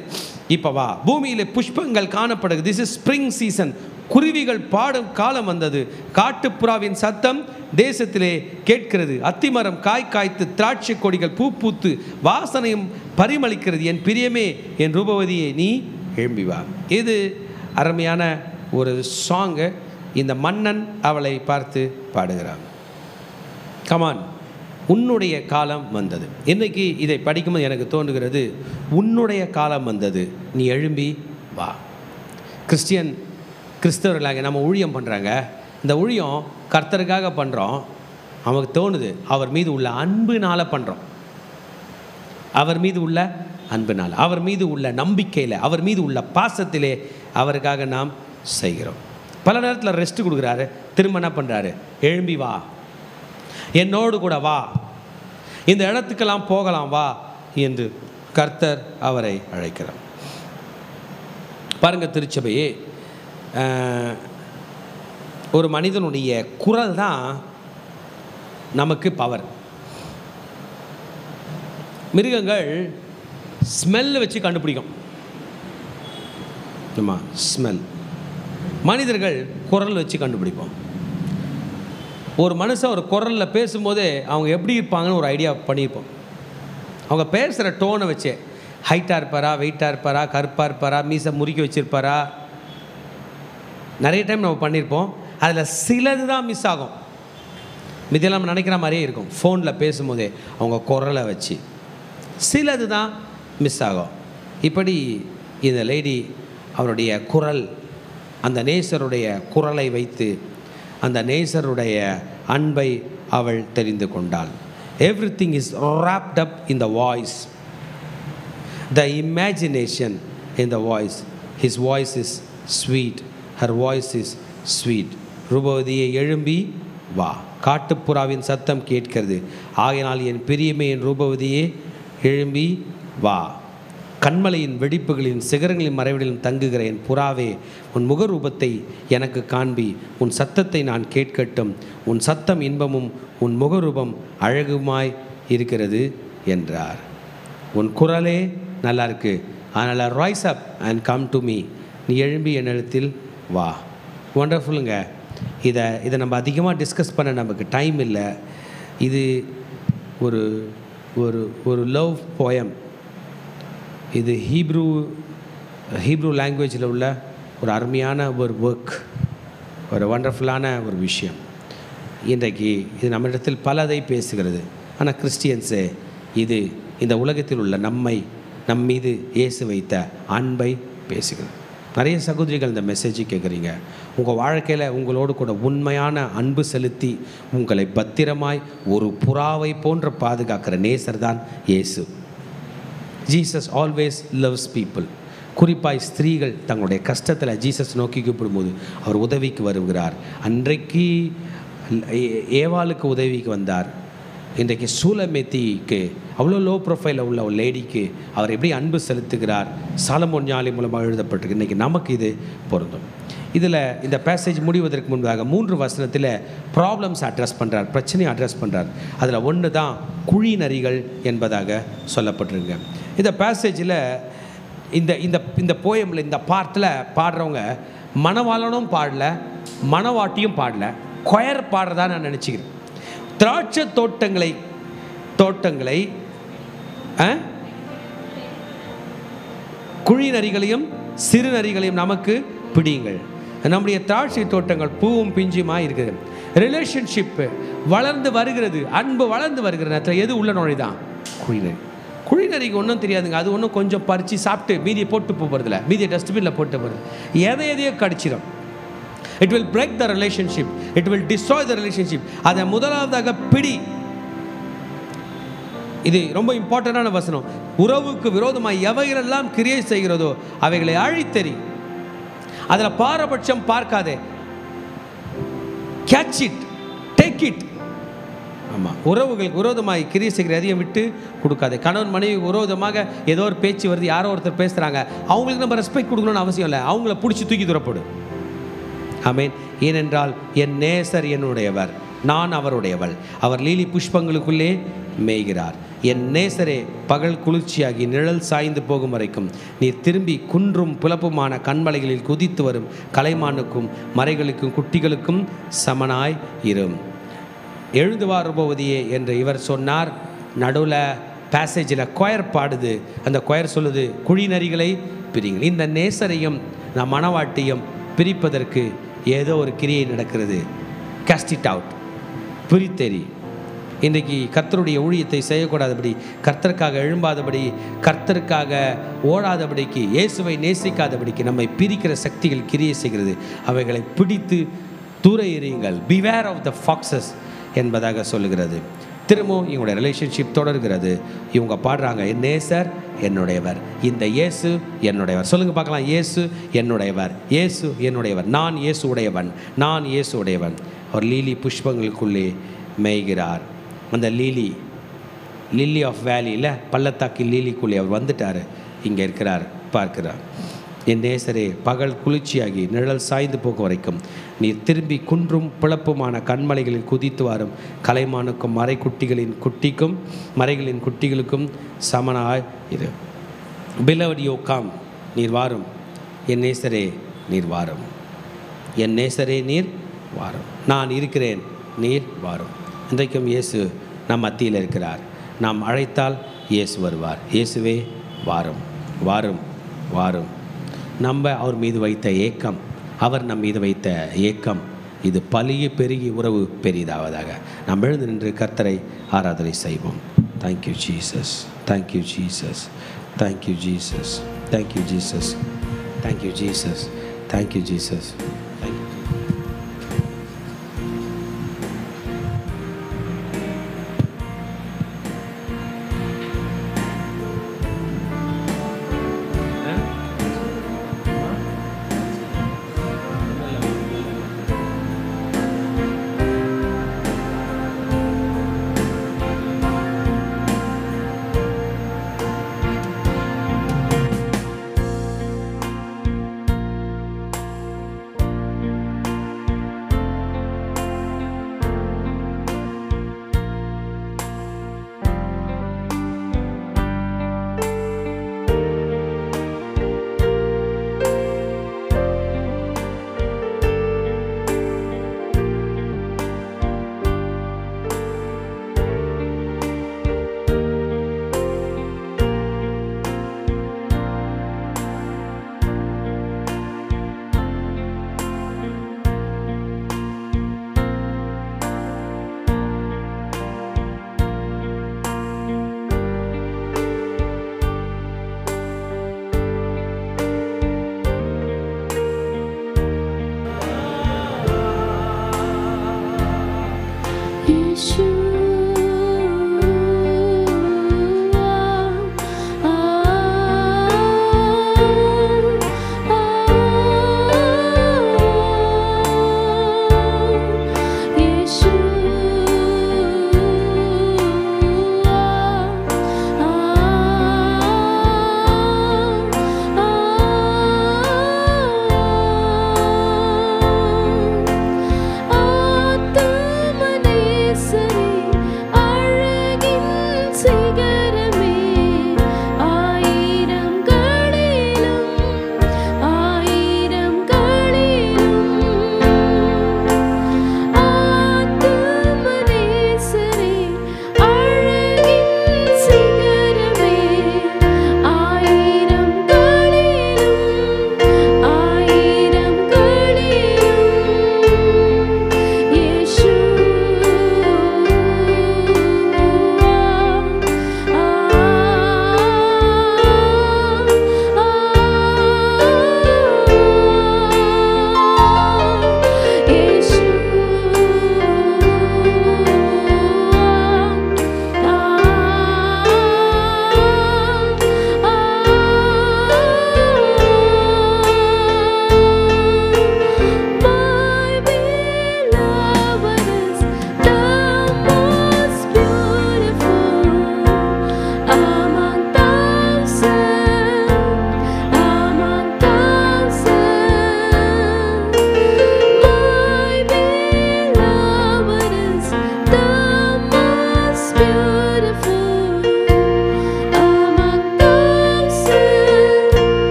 இப்போ வா, பூமியிலே புஷ்பங்கள் காணப்படுது. This is spring season. குருவிகள் பாடும் காலம் வந்தது. காட்டுப்புறாவின் சத்தம் தேசத்திலே கேட்கிறது. அத்திமரம் காய் காய்த்து, திராட்சை கொடிகள் பூ பூத்து, வாசனையும் பரிமளிக்கிறது. என் பிரியமே என் ரூபவதியை நீ எழும்பி வா. இது அருமையான ஒரு சாங்கு. இந்த மன்னன் அவளை பார்த்து பாடுகிறான். கமான், உன்னுடைய காலம் வந்தது. இன்றைக்கி இதை படிக்கும்போது எனக்கு தோன்றுகிறது, உன்னுடைய காலம் வந்தது, நீ எழும்பி வா. கிறிஸ்தவர்களாக நம்ம ஊழியம் பண்ணுறாங்க. இந்த ஊழியம் கர்த்தருக்காக பண்ணுறோம். நமக்கு தோணுது அவர் மீது உள்ள அன்புனால் பண்ணுறோம். அவர் மீது உள்ள அன்புனால், அவர் மீது உள்ள நம்பிக்கையில், அவர் மீது உள்ள பாசத்திலே அவருக்காக நாம் செய்கிறோம். பல நேரத்தில் ரெஸ்ட் கொடுக்குறாரு. திரும்ப என்ன பண்ணுறாரு? எழும்பி வா, என்னோடு கூட வா, இந்த இடத்துக்கெல்லாம் போகலாம் வா என்று கர்த்தர் அவரை அழைக்கிறார். பாருங்கள், திருச்சபையே, ஒரு மனிதனுடைய குரல் தான் நமக்கு பவர். மிருகங்கள் ஸ்மெல் வச்சு கண்டுபிடிக்கும். ஆமாம், ஸ்மெல். மனிதர்கள் குரல் வச்சு கண்டுபிடிப்போம். ஒரு மனுஷன் ஒரு குரலில் பேசும்போதே அவங்க எப்படி இருப்பாங்கன்னு ஒரு ஐடியா பண்ணியிருப்போம். அவங்க பேசுகிற டோனை வச்சே, ஹைட்டாக இருப்பாரா, வெயிட்டாக இருப்பாரா, கருப்பாக இருப்பாரா, மீசை முறுக்கி வச்சுருப்பாரா, நிறைய டைம் நம்ம பண்ணியிருப்போம். அதில் சிலது தான் மிஸ் ஆகும். மிதியெல்லாம் நம்ம நினைக்கிற மாதிரியே இருக்கும். ஃபோனில் பேசும்போதே அவங்க குரலை வச்சு சிலது தான் மிஸ் ஆகும். இப்படி இந்த லேடி அவருடைய குரல், அந்த நேசருடைய குரலை வைத்து அந்த நேசருடைய அன்பை அவள் தெரிந்து கொண்டாள். Everything is wrapped up in the voice, the imagination in the voice. His voice is sweet, her voice is sweet. ரூபவதியை எழும்பி வா, காட்டுப்புறாவின் சத்தம் கேட்கிறது. ஆகையினால் என் பிரியமே என் ரூபவதியே எழும்பி வா. கண்மலையின் வெடிப்புகளின் சிகரங்களின் மறைவிலும் தங்குகிற என் புறாவே, உன் முகரூபத்தை எனக்கு காண்பி, உன் சத்தத்தை நான் கேட்கட்டும். உன் சத்தம் இன்பமும் உன் முகரூபம் அழகுமாய் இருக்கிறது என்றார். உன் குரலே நல்லா இருக்கு, அதனால் rice up and come to me, நீ எழும்பி என்னிடத்தில் வா. ஒண்டர்ஃபுல்லுங்க. இதை நம்ம அதிகமாக டிஸ்கஸ் பண்ண நமக்கு டைம் இல்லை. இது ஒரு ஒரு ஒரு லவ் போயம். இது ஹீப்ரூ லாங்குவேஜில் உள்ள ஒரு அருமையான ஒரு ஒர்க், ஒரு வண்டர்ஃபுல்லான ஒரு விஷயம். இன்றைக்கு இது நம்மிடத்தில் பலதை பேசுகிறது. ஆனால் கிறிஸ்டியன்ஸே, இது இந்த உலகத்தில் உள்ள நம் மீது இயேசு வைத்த அன்பை பேசுகிறது. நிறைய சகோதரிகள் இந்த மெசேஜை கேட்குறீங்க. உங்கள் வாழ்க்கையில் உங்களோடு கூட உண்மையான அன்பு செலுத்தி உங்களை பத்திரமாய் ஒரு புறாவை போன்ற பாதுகாக்கிற நேசர் தான் இயேசு. Jesus always loves people. குறிப்பாய் ஸ்திரீகள் தங்களுடைய கஷ்டத்தில் ஜீசஸ் நோக்கி கூப்பிடும்போது அவர் உதவிக்கு வருகிறார். அன்றைக்கு ஏவாளுக்கு உதவிக்கு வந்தார். இன்றைக்கு சூலமேத்திக்கு, அவ்வளோ லோ ப்ரொஃபைலில் உள்ள ஒரு லேடிக்கு அவர் எப்படி அன்பு செலுத்துகிறார் சாலமோன் ஞானி மூலமாக எழுதப்பட்டிருக்கு. இன்றைக்கி நமக்கு இது பொருந்தும். இதில் இந்த பேசேஜ் முடிவதற்கு முன்பாக 3 வசனத்தில் ப்ராப்ளம்ஸ் அட்ரஸ் பண்ணுறார், பிரச்சனையை அட்ரஸ் பண்ணுறார். அதில் ஒன்று தான் குழி நரிகள் என்பதாக சொல்லப்பட்டிருங்க. இந்த பேசேஜில் இந்த போயமில் இந்த பார்ட்டில் பாடுறவங்க மணவாளனும் பாடல, மணவாட்டியும் பாடல, கொயர் பாடுறதா நான் நினச்சிக்கிறேன். திராட்சை தோட்டங்களை குழி நரிகளையும் சிறு நரிகளையும் நமக்கு பிடியுங்கள். நம்முடைய திராட்சை தோட்டங்கள் பூவும் பிஞ்சுமாய் இருக்குது. ரிலேஷன்ஷிப்பு வளர்ந்து வருகிறது, அன்பு வளர்ந்து வருகிற நேரத்தில் எது உள்ள நுழைதான்? குழிநரிக்கு ஒன்றும் தெரியாதுங்க. அது ஒன்றும் கொஞ்சம் பறித்து சாப்பிட்டு மீதியை போட்டு போகிறதில்ல, மீதியை டஸ்ட்பினில் போட்டு போகிறது. எதையோ கடிச்சிடும். It will break the relationship. It will destroy the relationship. அதை முதலாவதாக பிடி. இது ரொம்ப இம்பார்ட்டண்டான வசனம். உறவுக்கு விரோதமாக எவைகளெல்லாம் கிரியை செய்கிறதோ அவைகளை அழித்தெறி. அதில் பாரபட்சம் பார்க்காதே. Catch it, take it. ஆமாம், உறவுகளுக்கு விரோதமாக கிரியை செய்கிற எதையும் விட்டு கொடுக்காதே. கணவன் மனைவி விரோதமாக ஏதோ ஒரு பேச்சு வருது, யாரோ ஒருத்தர் பேசுகிறாங்க, அவங்களுக்கு நம்ம ரெஸ்பெக்ட் கொடுக்கணும்னு அவசியம் இல்லை. அவங்கள பிடிச்சி தூக்கி துறப்படு. ஆமென். ஏனென்றால் என் நேசர் என்னுடையவர், நான் அவருடையவள். அவர் லீலி புஷ்பங்களுக்குள்ளே மேய்கிறார். என் நேசரே, பகல் குளிர்ச்சியாகி நிழல் சாய்ந்து போகும் வரைக்கும் நீர் திரும்பி குன்றும் புலப்புமான கண்மலைகளில் குதித்து வரும் கலைமானுக்கும் மறைகளுக்கும் குட்டிகளுக்கும் சமனாய் இரும். எழுந்து வாருபவதியே என்று இவர் சொன்னார். நடுவில் பேசேஜில் கொயர் பாடுது. அந்த கொயர் சொல்லுது, குழி நரிகளை பிரிங்கள். இந்த நேசரையும் நம் மணவாட்டியும் பிரிப்பதற்கு ஏதோ ஒரு கிரியை நடக்கிறது. காஸ்ட் இட் அவுட், பிரித்தெறி. இன்றைக்கு கர்த்தருடைய ஊழியத்தை செய்யக்கூடாதபடி, கர்த்தருக்காக எழும்பாதபடி, கர்த்தருக்காக ஓடாதபடிக்கு, இயேசுவை நேசிக்காதபடிக்கு நம்மை பிரிக்கிற சக்திகள் கிரியை செய்கிறது. அவைகளை பிடித்து தூர எறியுங்கள். பிவேர் ஆஃப் த ஃபாக்ஸஸ் என்பதாக சொல்லுகிறது. திரும்பவும் இவங்களுடைய ரிலேஷன்ஷிப் தொடர்கிறது. இவங்க பாடுறாங்க, என் நேசர் என்னுடையவர், இந்த இயேசு என்னுடையவர். சொல்லுங்க பார்க்கலாம், இயேசு என்னுடையவர், இயேசு என்னுடையவர், நான் இயேசு உடையவன், நான் இயேசு உடையவன். அவர் லீலி புஷ்பங்களுக்குள்ளே மேய்கிறார். அந்த லில்லி ஆஃப் வேலியில் பள்ளத்தாக்கில் லீலிக்குள்ளே அவர் வந்துட்டார். இங்கே இருக்கிறார், பார்க்கிறார். என் நேசரே, பகல் குளிர்ச்சியாகி நிழல் சாய்ந்து போகும் வரைக்கும் நீர் திரும்பி குன்றும் பிளப்புமான கண்மலைகளில் குதித்து வரும் கலைமானுக்கும் மறைகளின் குட்டிகளுக்கும் சமனாய் இரு. பிலவட் யூ கம், நீர் வாரும். என் நேசரே நீர் வாரும், என் நேசரே நீர் வாரும். நான் இருக்கிறேன், நீர் வாரும். இன்றைக்கும் இயேசு நம் மத்தியில் இருக்கிறார். நாம் அழைத்தால் இயேசு வருவார். இயேசுவே வாரும், வாரும், வாரும். நம்ம அவர் மீது வைத்த ஏக்கம், அவர் நம் மீது வைத்த ஏக்கம், இது பெருகி உறவு பெரிதாவதாக. நாம் எழுந்து நின்று கர்த்தரை ஆராதனை செய்வோம். Thank you Jesus, thank you Jesus, thank you Jesus, thank you Jesus, thank you Jesus, thank you Jesus.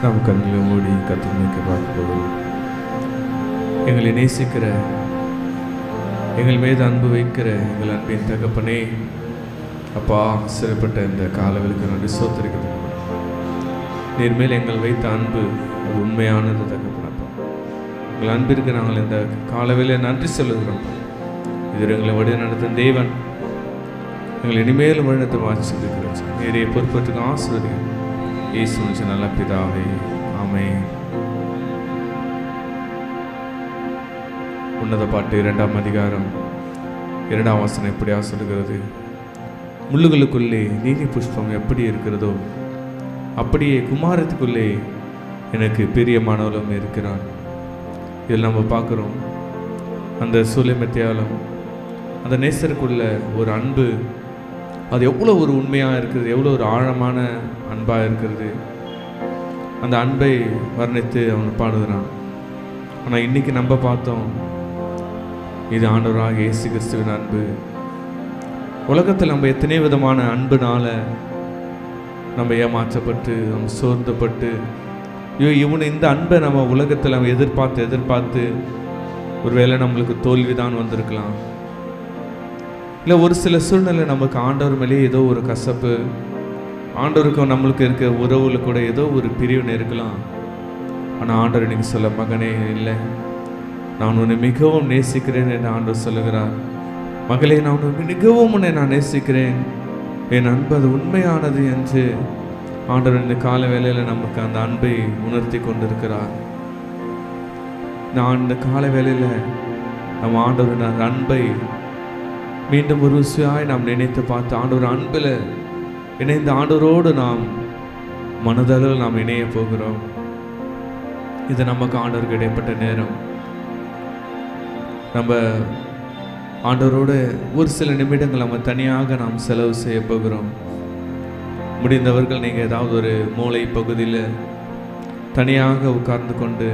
நாம் கண்களை மூடி கர்த்தரை நோக்கி பார்க்க போகிறோம். எங்களை நேசிக்கிற, எங்கள் மீது அன்பு வைக்கிற எங்கள் அன்பின் தகப்பனே, அப்பா, சிறப்பட்ட இந்த காலவெளிக்கு நன்றி ஸ்தோத்திரிக்கிறோம். நீர் மேல் எங்கள் வைத்த அன்பு அது உண்மையானது தகப்பனப்பா. எங்கள் அன்பிற்கு நாங்கள் இந்த காலவேளையை நன்றி சொல்லுகிறோம். இது எங்களை வழி நடத்தும் தேவன், எங்களை இனிமேலும் வழிநடத்த வாசிக்கிறோம். நீரையை பொறுப்பற்றுக்கு ஆசிரியர் இயேசு நல்ல பிதாவே, ஆமென். உன்னத பாட்டு 2ஆம் அதிகாரம் 2ஆம் வசனம் எப்படியா சொல்லுகிறது? முள்ளுகளுக்குள்ளே நீதி புஷ்பம் எப்படி இருக்கிறதோ அப்படியே குமாரத்துக்குள்ளே எனக்கு பிரியமானவளும் இருக்கிறான். இதில் நம்ம பார்க்குறோம், அந்த சூலைமெத்தியாலும் அந்த நேசருக்குள்ள ஒரு அன்பு, அது எவ்வளோ ஒரு உண்மையாக இருக்கிறது, எவ்வளோ ஒரு ஆழமான அன்பாக இருக்கிறது. அந்த அன்பை வர்ணித்து அவன் பாடுகிறான். ஆனால் இன்றைக்கி நம்ம பார்த்தோம், இது ஆண்டவராக இயேசு கிறிஸ்துவின் அன்பு. உலகத்தில் நம்ம எத்தனை விதமான அன்புனால நம்ம ஏமாற்றப்பட்டு, நம்ம சோர்ந்தப்பட்டு, ஐயோ இவனை இந்த அன்பை நம்ம உலகத்தில் நம்ம எதிர்பார்த்து ஒருவேளை நம்மளுக்கு தோல்விதான் வந்திருக்கலாம். இல்லை ஒரு சில சூழ்நிலை நமக்கு ஆண்டவர் மேலே ஏதோ ஒரு கசப்பு, ஆண்டவருக்கும் நம்மளுக்கு இருக்க உறவுல கூட ஏதோ ஒரு பிரிவினை இருக்கலாம். ஆனால் ஆண்டவர் நீங்கள் சொல்ல, மகனே இல்லை, நான் உன்னை மிகவும் நேசிக்கிறேன் என்று ஆண்டவர் சொல்லுகிறார். மகளே, நான் உன்னை மிகவும் உன்னை நான் நேசிக்கிறேன், என் அன்பு அது உண்மையானது என்று ஆண்டவர் இந்த கால வேளையில் நமக்கு அந்த அன்பை உணர்த்தி கொண்டிருக்கிறார். நான் இந்த கால வேளையில் நம்ம ஆண்டவரின் அன்பை மீண்டும் ஒரு ருசியாய் நாம் நினைத்து பார்த்து, ஆண்டவர் அன்பில் இணைந்த ஆண்டவரோடு நாம் மனதளவில் நாம் இணைய போகிறோம். இது நமக்கு ஆண்டவருக்கு இடைப்பட்ட நேரம். நம்ம ஆண்டவரோடு ஒரு சில நிமிடங்கள் நம்ம தனியாக நாம் செலவு செய்ய போகிறோம். முடிந்தவர்கள் நீங்கள் ஏதாவது ஒரு மூளை பகுதியில் தனியாக உட்கார்ந்து கொண்டு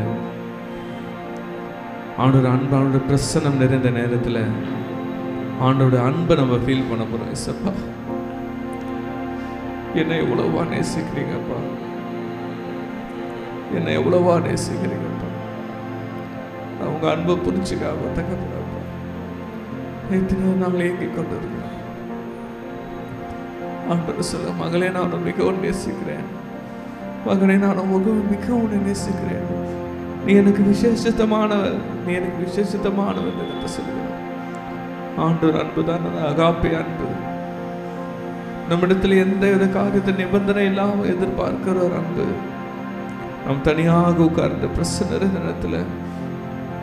ஆண்டோட அன்பு, ஆண்டோட பிரசன்னம் நிறைந்த நேரத்தில் ஆண்டோட அன்பை நம்ம ஃபீல் பண்ண போகிறோம். இசப்பா, என்னை எவ்வளவா நேசிக்கிறீங்கப்பா, என்னை எவ்வளவா நேசிக்கிறீங்கப்பா, நான் உங்கள் அன்பை புரிஞ்சுக்காம தகப்பா நாங்கள் இயங்கிக் கொண்டு இருக்கிறோம். ஆண்டவர் சொல்ல, மகளே, நான் மிகவும் நேசிக்கிறேன், மகனே, நான் மிகவும் நேசிக்கிறேன், நீ எனக்கு விசேஷித்தமானவர், நீ எனக்கு விசேஷித்தமானவர் என்று சொல்லுகிறார். ஆண்டவர் அன்பு தான், அகாப்பே அன்பு. நம்மிடத்தில் எந்த வித காரியத்தை நிபந்தனை இல்லாமல் எதிர்பார்க்கிற ஒரு அன்பு. நாம் தனியாக உட்கார்ந்த பிரசன்ன நேரத்தில்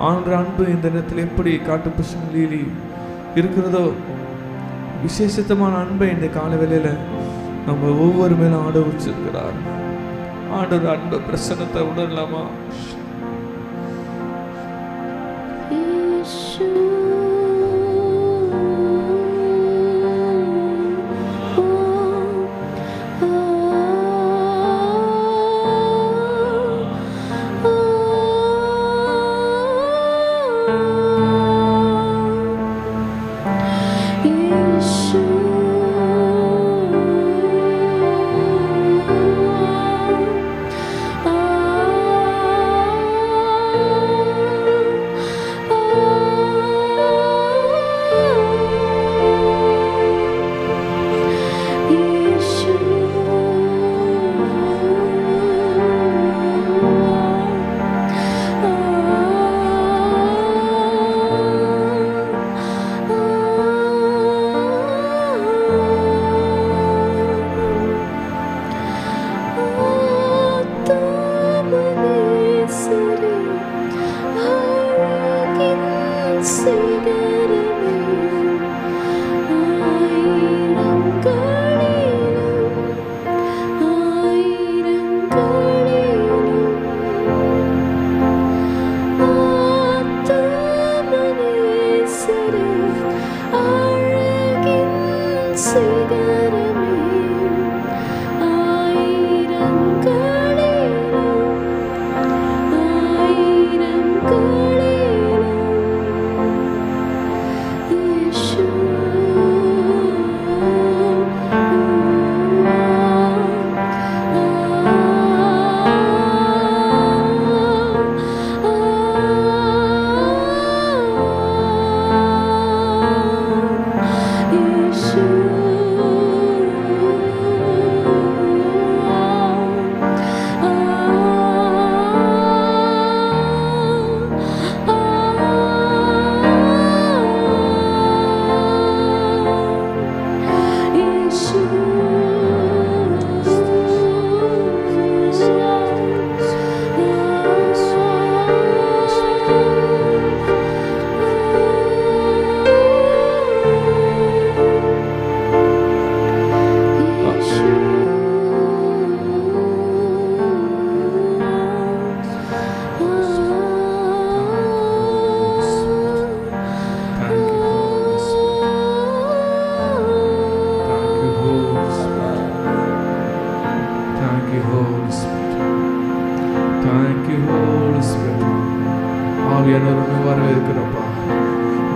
ஆண்டவர் அன்பு இந்த நேரத்தில் எப்படி காட்டு புஷ்பம் லீலி இருக்கிறதோ, விசேஷத்தமான அன்பை இந்த கால வேளையில நம்ம ஒவ்வொரு மேலும் ஆட வச்சிருக்கிறார். ஆண்டவர் அன்பு பிரசன்னத்தை உணரலாமா?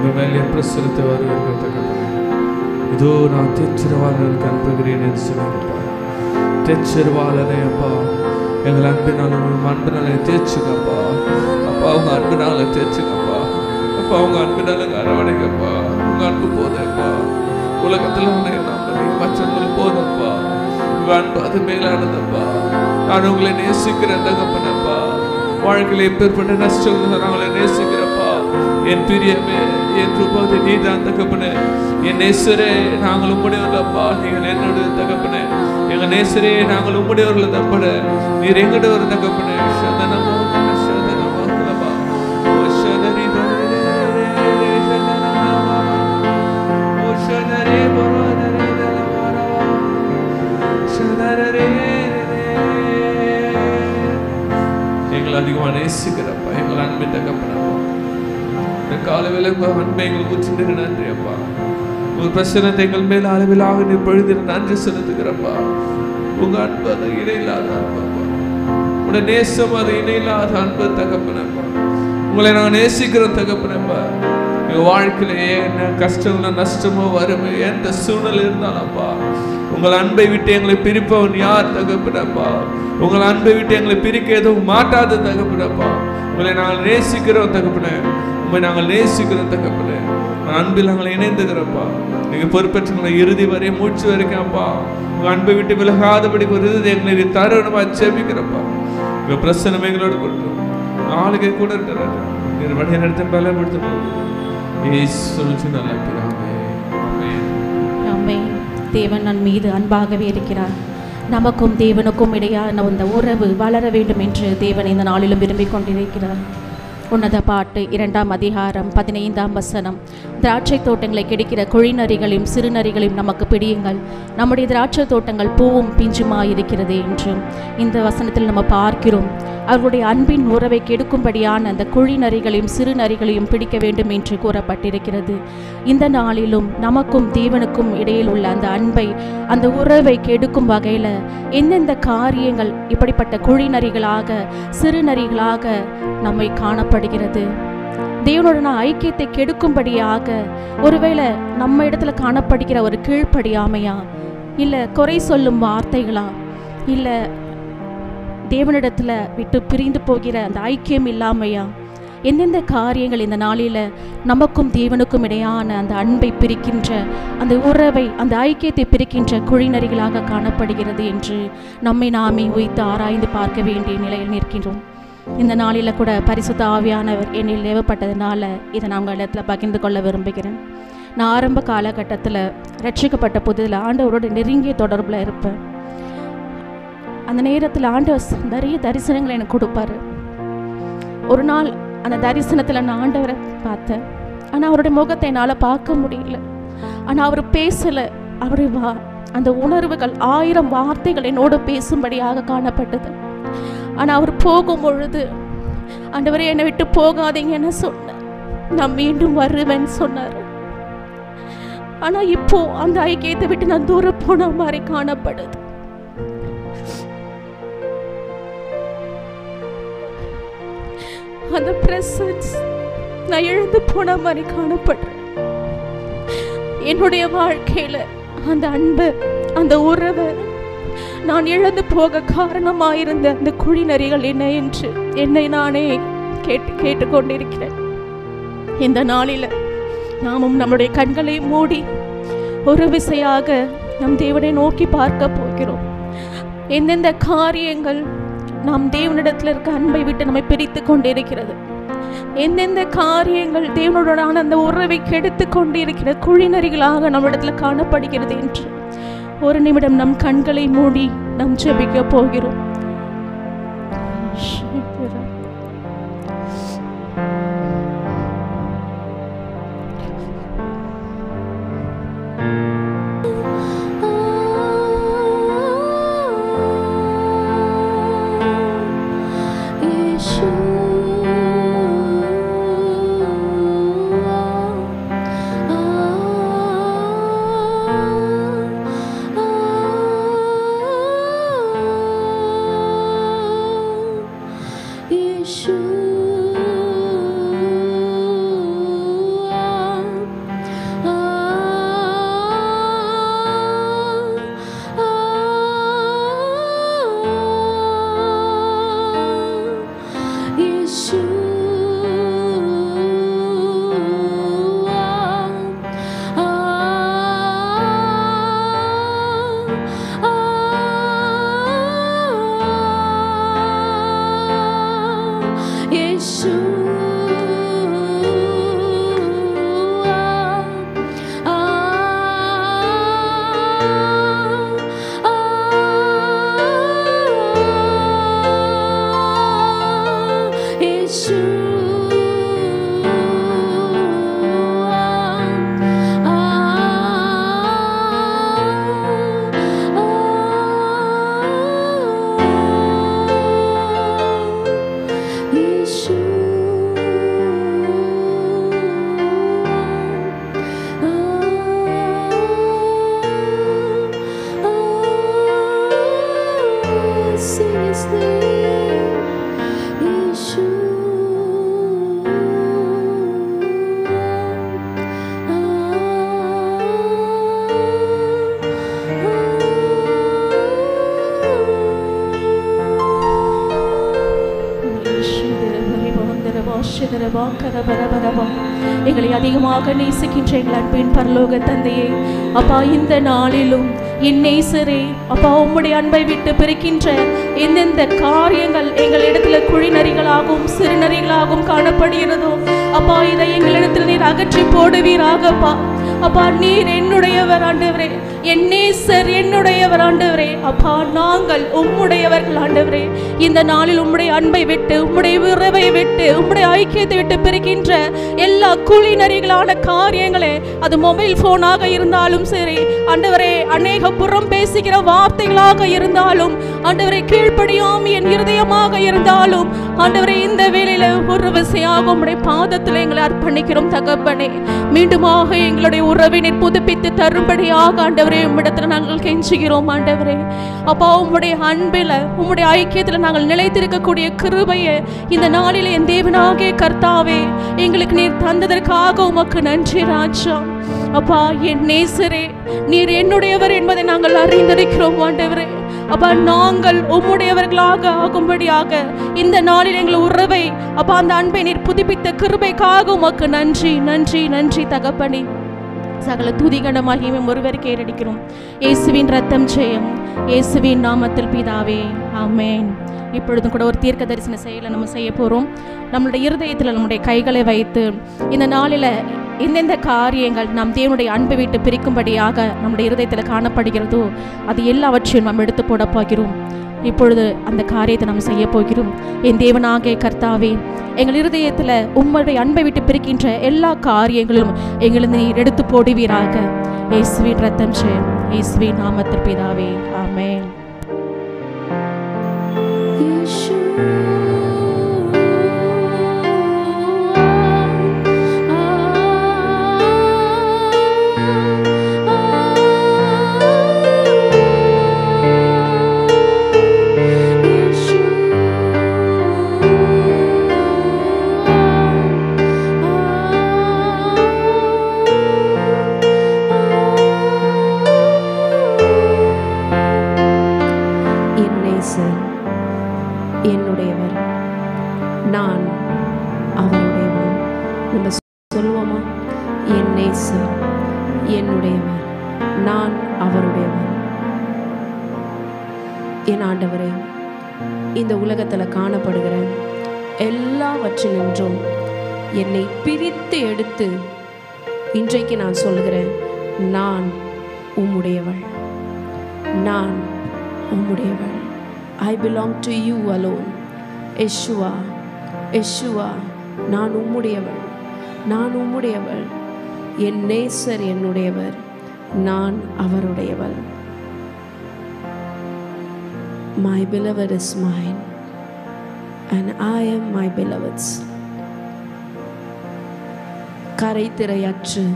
உங்கள் மேலே பிரசுரத்தை வருவீர்கள் தகப்பனே. இதோ நான் தேச்சரவாளர்களுக்கு அனுப்புகிறேன் என்று சொல்லியிருப்பார். தேச்சரவாளனே அப்பா, எங்கள் அன்பினால் உங்கள் அன்பினால தேய்ச்சுங்கப்பா. அப்பா உங்கள் அன்பினால தேய்ச்சுங்கப்பா. அப்பா உங்கள் அன்பினால அரவணைங்கப்பா. உங்கள் அன்பு போதப்பா. உலகத்தில் உன்னை நம்பி மற்றவர்கள் போதப்பா. உங்கள் அன்பு அது மேலானதப்பா. நான் உங்களை நேசிக்கிறேன் தகப்பனப்பா. வாழ்க்கையில் எப்பேற்பட்ட நஷ்டங்கள் நாங்களை நேசிக்கிறப்பா. என் பிரியமே, என் ரூபாதை நீ தான் தகப்பனே. என் நேசரே, நாங்கள் உம்முடையவர்களப்பா. நீங்கள் என்னுடைய தகப்பனே. எங்கள் நேசரே, நாங்கள் உம்முடையவர்கள் தப்பட. நீர் எங்கட ஒரு தகப்பனே. சதனமோ சதனமாகலப்பா. ஓ சதரி ஓ சதரே பரோதரே தலவாரவா சதரே. எங்களை அதிகமாக நேசிக்கிறப்பா. எங்கள் அன்பை தகப்பனப்பா. இந்த காலவேளை அன்பை எங்களுக்கு ஊற்றிட்டு நன்றி அப்பா. உங்கள் பிரசனத்தை எங்கள் மேல் அளவிலாக நீ பொழுது நன்றி செலுத்துகிறப்பா. உங்க அன்பு அது இணையில்லாத அன்பப்பா. உங்களுடைய நேசம் அது இணையில்லாத அன்பு தகப்பனப்பா. உங்களை நாங்கள் நேசிக்கிறோம் தகப்பனப்பா. எங்கள் வாழ்க்கையில என்ன கஷ்டங்களோ நஷ்டமோ வறுமை எந்த சூழ்நிலை இருந்தாலும்ப்பா, உங்கள் அன்பை விட்டு எங்களை பிரிப்பவன் யார் தகப்பனப்பா. உங்கள் அன்பை விட்டு எங்களை பிரிக்க எதுவும் மாட்டாத தகப்பனப்பா. உங்களை நாங்கள் நேசிக்கிறோம் தகப்பனே. உங்களை நாங்கள் நேசிக்கிறோம் தகப்பனே. அன்பில் நாங்கள் இணைந்துக்கிறப்பா. நீங்க பொறுப்பேற்றுங்களை இறுதி வரை மூச்சு வரைக்கும் அப்பா. உங்க அன்பை விட்டு விலகாதபடிக்கு ஒரு இறுதி எங்களை தருணமா செபிக்கிறப்பா. உங்க பிரசனம் எங்களோடு கொடுத்தோம். நாளைக்கு கூட இருக்கிறாரு. நீர் வழியை நடத்த பலப்படுத்த நல்ல பிதாவே. ஆமென். தேவன் நம் மீது அன்பாகவே இருக்கிறார். நமக்கும் தேவனுக்கும் இடையான அந்த உறவு வளர வேண்டும் என்று தேவன் இந்த நாளிலும் விரும்பிக் கொண்டிருக்கிறார். உன்னத பாட்டு 2ஆம் அதிகாரம் 15ஆம் வசனம். திராட்சை தோட்டங்களை கிடைக்கிற குழிநரிகளையும் சிறுநரிகளையும் நமக்கு பிடியுங்கள், நம்முடைய திராட்சை தோட்டங்கள் பூவும் பிஞ்சுமாயிருக்கிறது என்று இந்த வசனத்தில் நம்ம பார்க்கிறோம். அவர்களுடைய அன்பின் உறவை கெடுக்கும்படியான அந்த குழிநரிகளையும் சிறுநரிகளையும் பிடிக்க வேண்டும் என்று கூறப்பட்டிருக்கிறது. இந்த நாளிலும் நமக்கும் தேவனுக்கும் இடையில் உள்ள அந்த அன்பை, அந்த உறவை கெடுக்கும் வகையில் எந்தெந்த காரியங்கள் இப்படிப்பட்ட குழிநரிகளாக சிறுநரிகளாக நம்மை காணப்படுகிறது, தேவனுடைய ஐக்கியத்தை கெடுக்கும்படியாக ஒருவேளை நம்ம இடத்துல காணப்படுகிற ஒரு கீழ்ப்படியாமையா, இல்லை குறை சொல்லும் வார்த்தைகளா, இல்லை தேவனிடத்துல விட்டு பிரிந்து போகிற அந்த ஐக்கியம் இல்லாமையா, எந்தெந்த காரியங்கள் இந்த நாளில் நமக்கும் தேவனுக்கும் இடையான அந்த அன்பை பிரிக்கின்ற, அந்த உறவை, அந்த ஐக்கியத்தை பிரிக்கின்ற குழிநரிகளாக காணப்படுகிறது என்று நம்மை நாமே உய்த்து ஆராய்ந்து பார்க்க வேண்டிய நிலையில் நிற்கின்றோம். இந்த நாளில் கூட பரிசுத்த ஆவியானவர் என்னில் ஏவப்பட்டதுனால இதை நான் உங்கள் இடத்துல பகிர்ந்து கொள்ள விரும்புகிறேன். நான் ஆரம்ப காலகட்டத்தில் ரட்சிக்கப்பட்ட புதில் ஆண்டவரோட நெருங்கிய தொடர்பில் இருப்பேன். அந்த நேரத்தில் ஆண்டவர் நிறைய தரிசனங்களை எனக்கு கொடுப்பாரு. ஒரு நாள் அந்த தரிசனத்தில் நான் ஆண்டவரை பார்த்தேன். ஆனால் அவருடைய முகத்தை என்னால் பார்க்க முடியல. ஆனால் அவர் பேசலை. அவருடைய அந்த உணர்வுகள் 1000 வார்த்தைகள் என்னோடு பேசும்படியாக காணப்பட்டது. ஆனால் அவர் போகும் பொழுது, ஆண்டவரே என்னை விட்டு போகாதீங்கன்னு சொன்னார். நான் மீண்டும் வருவேன்னு சொன்னார். ஆனால் இப்போ அந்த ஐக்கியத்தை விட்டு நான் தூரம் போன மாதிரி காணப்படுது. அந்த பிரசன்ஸ் நான் இழந்து போன மாதிரி காணப்படுறேன். என்னுடைய வாழ்க்கையில அந்த அன்பு, அந்த உறவு நான் இழந்து போக காரணமாயிருந்த அந்த குழிநரிகள் என்ன என்று என்னை நானே கேட்டுக்கொண்டிருக்கிறேன். இந்த நாளில் நாமும் நம்முடைய கண்களை மூடி ஒரு விசையாக நம் தேவனை நோக்கி பார்க்க போகிறோம். எந்தெந்த காரியங்கள் நாம் தேவனிடத்தில் இருக்க அன்பை விட்டு நம்மை பிரித்து கொண்டிருக்கிறது, எந்தெந்த காரியங்கள் தேவனுடனான அந்த உறவை கெடுத்து கொண்டிருக்கிற குழிநரிகளாக நம்மிடத்தில் காணப்படுகிறது என்று ஒரு நிமிடம் நம் கண்களை மூடி நாம் ஜெபிக்க போகிறோம். சிதறவா கரபரபரவா. எங்களை அதிகமாக நேசிக்கின்ற எங்கள் அன்பின் பரலோக தந்தையே, அப்பா இந்த நாளிலும் என் நேசரே அப்பா, உம்முடைய அன்பை விட்டு பிரிக்கின்ற எந்தெந்த காரியங்கள் எங்களிடத்தில் குழிநரிகளாகவும் சிறுநரிகளாகவும் காணப்படுகிறதோ அப்பா, இதை எங்களிடத்தில் நீர் அகற்றி போடுவீராகப்பா. அப்பா, நீர் என்னுடையவர் ஆண்டவரே, என் நேசர் என்னுடையவர் ஆண்டவரே. அப்பா, நாங்கள் உம்முடையவர்கள் ஆண்டவரே. இந்த நாளில் உம்முடைய அன்பை விட்டு, உம்முடைய உறவை விட்டு, உம்முடைய ஐக்கியத்தை விட்டு பிரிக்கின்ற எல்லா குழிநரிகளான காரியங்களே, அது மொபைல் போனாக இருந்தாலும் சரி ஆண்டவரே, அநேக புறம் பேசுகிற வார்த்தைகளாக இருந்தாலும் ஆண்டவரை, கீழ்ப்படியாம என் இருதயமாக இருந்தாலும் ஆண்டவரை, இந்த வேளையில ஒரு விசையாக உம்முடைய பாதத்தில் எங்களை அர்ப்பணிக்கிறோம் தகப்பனே. மீண்டுமாக எங்களுடைய உறவினர் புதுப்பித்து தரும்படியாக ஆண்டவரே உம்மிடத்தில் நாங்கள் கெஞ்சுகிறோம் ஆண்டவரே. அப்பா, உம்முடைய அன்பில் உம்முடைய ஐக்கியத்தில் நாங்கள் நிலைத்திருக்கக்கூடிய கிருபையை இந்த நாளில் என் தேவனாகிய கர்த்தாவே எங்களுக்கு நீர் தந்ததற்காக உமக்கு நன்றி ராஜா. அப்பா, என் நேசரே, நீர் என்னுடையவர் என்பதை நாங்கள் அறிந்திருக்கிறோம் ஆண்டவரே. அப்பா, நாங்கள் உம்முடையவர்களாக ஆகும்படியாக இந்த நாளில் எங்கள் உறவை அப்பா, அந்த அன்பை நீர் புதுப்பித்த கிருபைக்காக உமக்கு நன்றி நன்றி நன்றி தகப்பனே. சகல துதிகன மகிமை ஒருவருக்கு ஏறடிக்கிறோம். இயேசுவின் ரத்தம் ஜெயம், இயேசுவின் நாமத்தில் பிதாவே, ஆமென். இப்பொழுதும் கூட ஒரு தீர்க்க தரிசன செயலை நம்ம செய்ய போகிறோம். நம்மளுடைய இருதயத்தில் நம்முடைய கைகளை வைத்து இந்த நாளில் எந்தெந்த காரியங்கள் நாம் தேவனுடைய அன்பை விட்டு பிரிக்கும்படியாக நம்முடைய இருதயத்தில் காணப்படுகிறதோ அது எல்லாவற்றையும் நாம் எடுத்து போட போகிறோம். இப்பொழுது அந்த காரியத்தை நாம் செய்ய போகிறோம். என் தேவனாகிய கர்த்தாவே, எங்கள் இருதயத்தில் உம்முடைய அன்பை விட்டு பிரிக்கின்ற எல்லா காரியங்களும் எங்களுக்கு நீர் எடுத்து போடுவீராக. இயேசுவின் ரத்தம் ஜெயம், இயேசுவின் நாமத்தில் பிதாவே, ஆமென். என்னுடையவர், நான் அவருடையவன். நம்ம சொல்லுவோமா? என் நேசர் என்னுடையவர், நான் அவருடையவர். என் ஆண்டவரே, இந்த உலகத்தில் காணப்படுகிற எல்லாவற்றினின்றும் என்னை பிரித்து எடுத்து இன்றைக்கு நான் சொல்கிறேன், நான் உம்முடையவள், நான் உம்முடையவள். I belong to you alone. Yeshua, Yeshua, நான் உம்முடையவள், நான் உம்முடையவள். என் நேசர் என்னுடையவர், நான் அவருடையவள். My beloved is mine and I am my beloved's. கரைதிரையற்று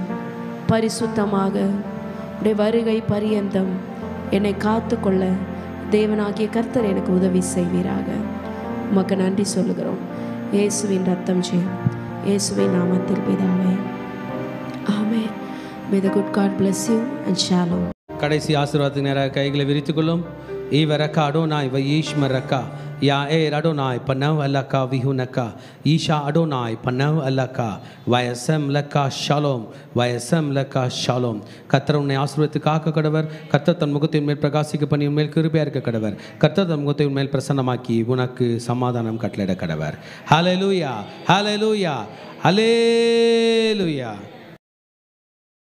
பரிசுத்தமாக உடைய வருகை பரியந்தம் என்னை காத்துக்கொள்ள தேவனாகிய கர்த்தர் எனக்கு உதவி செய்வீராக. உமக்கு நன்றி சொல்லுகிறோம். இயேசுவின் ரத்தம் ஜெயம், இயேசுவின் நாமத்தில் பிதாவே, ஆமென். May the good God bless you and shalom. கடைசி ஆசீர்வாதத்துக்கு நேராக கைகளை விரித்துக்கொள்ளும். ஈவரக்கா அடோனாய் வயீஷ்மரக்கா யா ஏ அடோனாய் பன்னவ் அல்லக்கா விஹுனக்கா ஈஷா அடோனாய் பன்னவ் அல்லக்கா வயசம் லக்கா ஷாலோம், வயசம் லக்கா ஷாலோம். கர்த்தர் உன்னை ஆசீர்வதித்து காக்க கடவர். கர்த்தர் தன் முகத்தின் மேல் பிரகாசிக்க பண்ணி உன்மேல் கிருபையா இருக்க கடவர். கர்த்தர் தன் முகத்தை உன்மேல் பிரசன்னமாக்கி உனக்கு சமாதானம் கட்டளையிட கடவர். ஹல்லேலூயா, ஹல்லேலூயா, ஹல்லேலூயா.